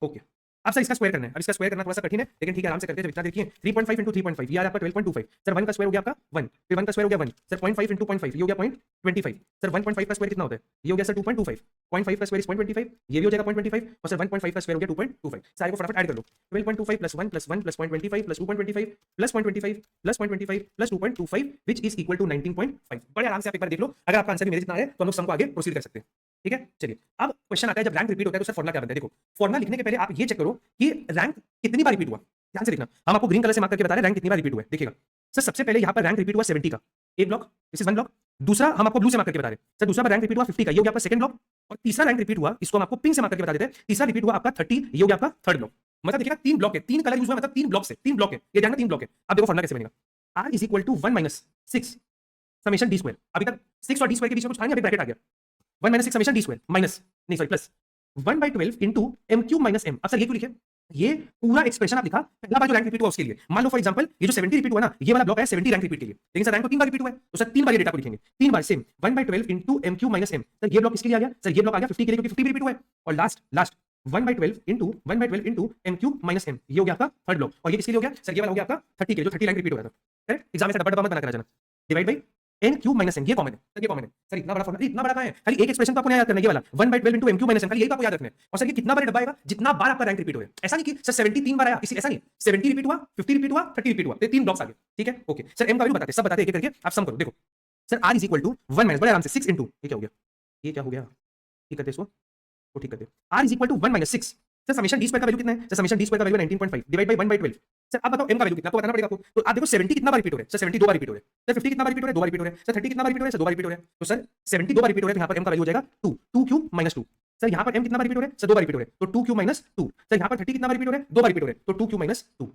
ओके। अब सर इसका स्क्वायर करना है, अब इसका स्क्वायर करना थोड़ा सा कठिन है लेकिन ठीक है आराम से करते हैं। जब इतना देखिए 3.5 इंटू 3.5 ये आ रहा है आपका 12.25, सर 1 का स्क्वायर हो गया आपका 1, फिर 1 का स्क्वायर हो गया 1, सर 0.5 इंटू 0.5 ये हो गया 0.25, सर 1.5 का स्क्वायर कितना होता है, ये हो गया सर 2.25, 0.5 का स्क्वायर इज 0.25, ये भी हो जाएगा 0.25 और सर 1.5 का स्क्वायर हो गया 2.25। सारे को फटाफट ऐड कर लो, 12.25 plus 1 plus 1 plus 0.25 plus 2.25 plus 0.25 plus 0.25 plus 2.25 which is equal to 19.5। बड़े आराम से आप एक बार देख लो, अगर आपका आंसर भी मेरे जितना है तो हम लोग सम को आगे प्रोसीड कर सकते हैं। ठीक है, चलिए अब क्वेश्चन आता है जब रैंक रिपीट होता है तो सर फॉर्मुला क्या बनता है। देखो फॉर्मुला लिखने के पहले आप ये चेक करो कि रैंक कितनी बार रिपीट हुआ। ध्यान से देखना, हम आपको ग्रीन कलर से मार्क करके बता रहे हैं रैंक कितनी बार रिपीट हुआ है। देखिएगा सर सबसे पहले यहाँ पर रैंक रिपीट हुआ 70 का, एक block, this is one block. दूसरा हम आपको ब्लू से मार्क करके बता रहे हैं सर दूसरा रैंक रिपीट हुआ 50 का, ये हो गया आपका सेकंड ब्लॉक। और तीसरा रैंक रिपीट हुआ, इसको हम आपको पिंक से मार्क करके बता देते हैं, तीसरा रिपीट हुआ आपका 30, ये हो गया आपका थर्ड ब्लॉक। मतलब देखिएगा 3 ब्लॉक है, 3 कलर यूज हुआ, मतलब 3 ब्लॉक से 3 ब्लॉक है, ये ध्यान में 3 ब्लॉक है। अब देखो फॉर्मुला कैसे बनेगा, r is equal to 1 minus 6 summation D square. अभी तक 6 और डी स्क्वायर के बीच में कुछ था नहीं, अभी ब्रैकेट आ गया 1 minus 6 summation D square minus नहीं sorry plus 1/12 into M cube minus M. अब सर ये क्यों लिखे, ये पूरा एक्सप्रेशन आप लिखा पहला बार जो रैंक रिपीट हुआ उसके लिए। मान लो फॉर एग्जांपल ये जो 70 रिपीट हुआ ना, ये वाला ब्लॉक है 70 रैंक रिपीट के लिए, लेकिन सर रैंक तो 3 बार रिपीट हुआ है तो सर 3 बार ये डेटा को लिखेंगे, 3 बार same 1/12 into M cube minus M. Sir ये ब्लॉक किसके लिए आ गया, सर ये ब्लॉक आ गया 50 के लिए क्योंकि 50 भी रिपीट हुआ है। और last 1/12 into M cube minus m, ये हो गया आपका थर्ड ब्लॉक। और ये किसके लिए हो गया, सर ये वाला हो गया आपका 30 के लिए जो 30 रैंक रिपीट हो गया था। करेक्ट, एग्जाम में से डबल डबल मत बना कर जाना, divide by n cube minus m, ये कॉमन है सर, ये कॉमन है सर। इतना बड़ा फॉर्मूला, इतना बड़ा है, खाली एक एक्सप्रेशन तो आपको याद करना है, ये वाला 1/12 into M cube minus m, खाली यही आपको याद रखना है। और सर ये कितना बार डब्बा आएगा, जितना बार आपका रैंक रिपीट हो। ऐसा नहीं कि सर 70 3 बार आया, इसी ऐसा नहीं, 70 रिपीट हुआ, 50 रिपीट हुआ, 30 रिपीट हुआ, तो 3 ब्लॉक्स आ गए। ठीक है, ओके सर एम का वैल्यू बताते सब बताते एक एक करके आप सम करो। देखो sir r is equal to 1 minus, बड़े आराम से 6 इंटू ये क्या हो गया, ये क्या हो गया, ठीक करते इसको तो ठीक करते, r is equal to 1 minus 6। Sir summation D square का वैल्यू कितना है, सर समेशन डी स्क्वायर का वैल्यू 19.5 डिवाइड बाय 1/12। सर अब बताओ m का वैल्यू कितना, आपको बताना पड़ेगा आपको। तो आप देखो 70 कितना बार रिपीट हो रहा है, सर 70 2 बार रिपीट हो रहा है, सर 50 कितना बार रिपीट हो रहा है, 2 बार रिपीट हो रहा है, सर 30 कितना बार रिपीट हो रहा है, सर 2 बार रिपीट हो रहा है। तो सर 70 2 बार रिपीट हो रहा है तो यहाँ पर m का वैल्यू हो जाएगा 2 क्यूब माइनस 2। सर यहाँ पर m कितना बार रिपीट हो रहा है, सर 2 बार रिपीट हो रहा है तो 2 क्यूब माइनस 2। सर यहाँ पर 30 कितना बार रिपीट हो रहा है, 2 बार रिपीट हो रहा है तो 2 क्यूब माइनस 2।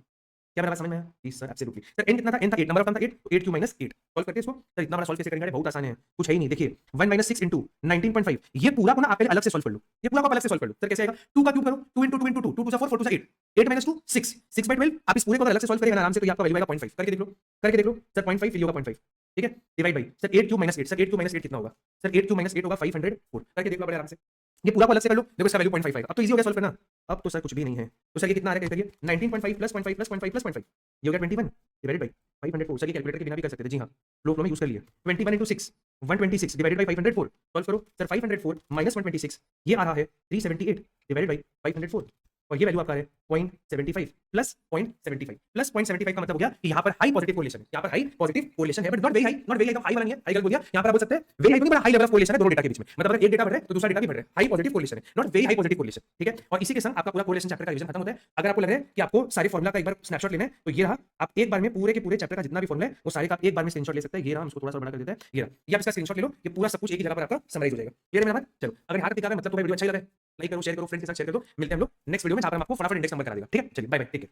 क्या मेरा बात समझ में आया, please sir absolutely. Sir n कितना था, n था 8, नंबर ऑफ टर्म था 8, तो 8 क्यूब माइनस 8 सॉल्व करते हैं इसको। सर इतना बड़ा सॉल्व कैसे करेंगे, बहुत आसान है, कुछ है ही नहीं। देखिए 1 माइनस 6 इंटू 19.5, ये पूरा को ना आप पहले अलग से सॉल्व कर लो, ये पूरा को अलग से सॉल्व कर लो। सर कैसे आएगा, 2 का क्यूब करो, 2 इंटू 2 इंटू 2, 2 2 4 4 2 8, 8 माइनस 2 6, 6/12। आप इस पूरे को अलग से सॉल्व करेंगे आराम से तो ये आपका वैल्यू आएगा 0.5। करके देख लो, करके देख लो सर 0.5 फिर होगा 0.5। ठीक है, divide by sir 8 cube minus 8, sir 8 cube minus 8 कितना होगा, सर 8 क्यूब माइनस 8 होगा 504। करके देख लो बड़े आराम से, ये पूरा को अलग से कर लो, देखो इसका वैल्यू 0.5 आएगा। अब तो इजी हो गया सॉल्व करना, अब तो सर कुछ भी नहीं है। तो सर ये कितना आ रहा है, करिए 19.5 प्लस 0.5 प्लस 0.5 प्लस 0.5, ये हो गया 21 डिवाइडेड बाई 504। सर ये कैलकुलेटर के बिना भी कर सकते थे, जी हाँ फ्लो में यूज कर लिए। 21 इंटू 6 126 डिवाइडेड बाई 504, सॉल्व करो सर 504 माइनस 126, ये आ रहा है 378 डिवाइडेड बाई 504 और ये वैल्यू आपका है 0.75 प्लस 0.75 प्लस 0.75 का मतलब हो गया कि यहाँ पर हाई पॉजिटिव कोरिलेशन है, यहाँ पर हाई पॉजिटिव कोरिलेशन है but not very high, not very एकदम हाई वाला नहीं है, हाई गलत बोल दिया। यहाँ पर आप बोल सकते हैं वेरी हाई, बड़ा हाई लेवल ऑफ कोरिलेशन है दोनों डेटा के बीच में, मतलब अगर एक डेटा बढ़ रहा है तो दूसरा डेटा भी बढ़ रहा है, हाई पॉजिटिव कोरिलेशन है, not very high positive correlation. ठीक है, और इसी के संग आपका पूरा कोरिलेशन चैप्टर का रिवीजन खत्म होता है। अगर आपको लग रहा है कि आपको सारे फॉर्मुला का एक बार स्नैपशॉट लेना है तो ये रहा, आप एक बार में पूरे के पूरे चैप्टर का जितना भी फॉर्मुला है वो सारे का एक बार में स्क्रीनशॉट ले सकते हैं। ये रहा, हम इसको थोड़ा सा बड़ा कर देते हैं, ये रहा, ये आप इसका स्क्रीनशॉट ले लो, ये पूरा सब कुछ एक ही जगह पर आपका समराइज हो जाएगा। ये मेरा बात, चलो अगर यहाँ तक दिखा रहा है मतलब तो वीडियो अच्छा लगा है, लाइक करो, शेयर करो, फ्रेंड्स के साथ शेयर कर दो। मिलते हैं हम लोग नेक्स्ट वीडियो में जहाँ पर हम आपको फटाफट इंडेक्स नंबर करा देगा। ठीक है, चलिए बाय बाय, टेक केयर।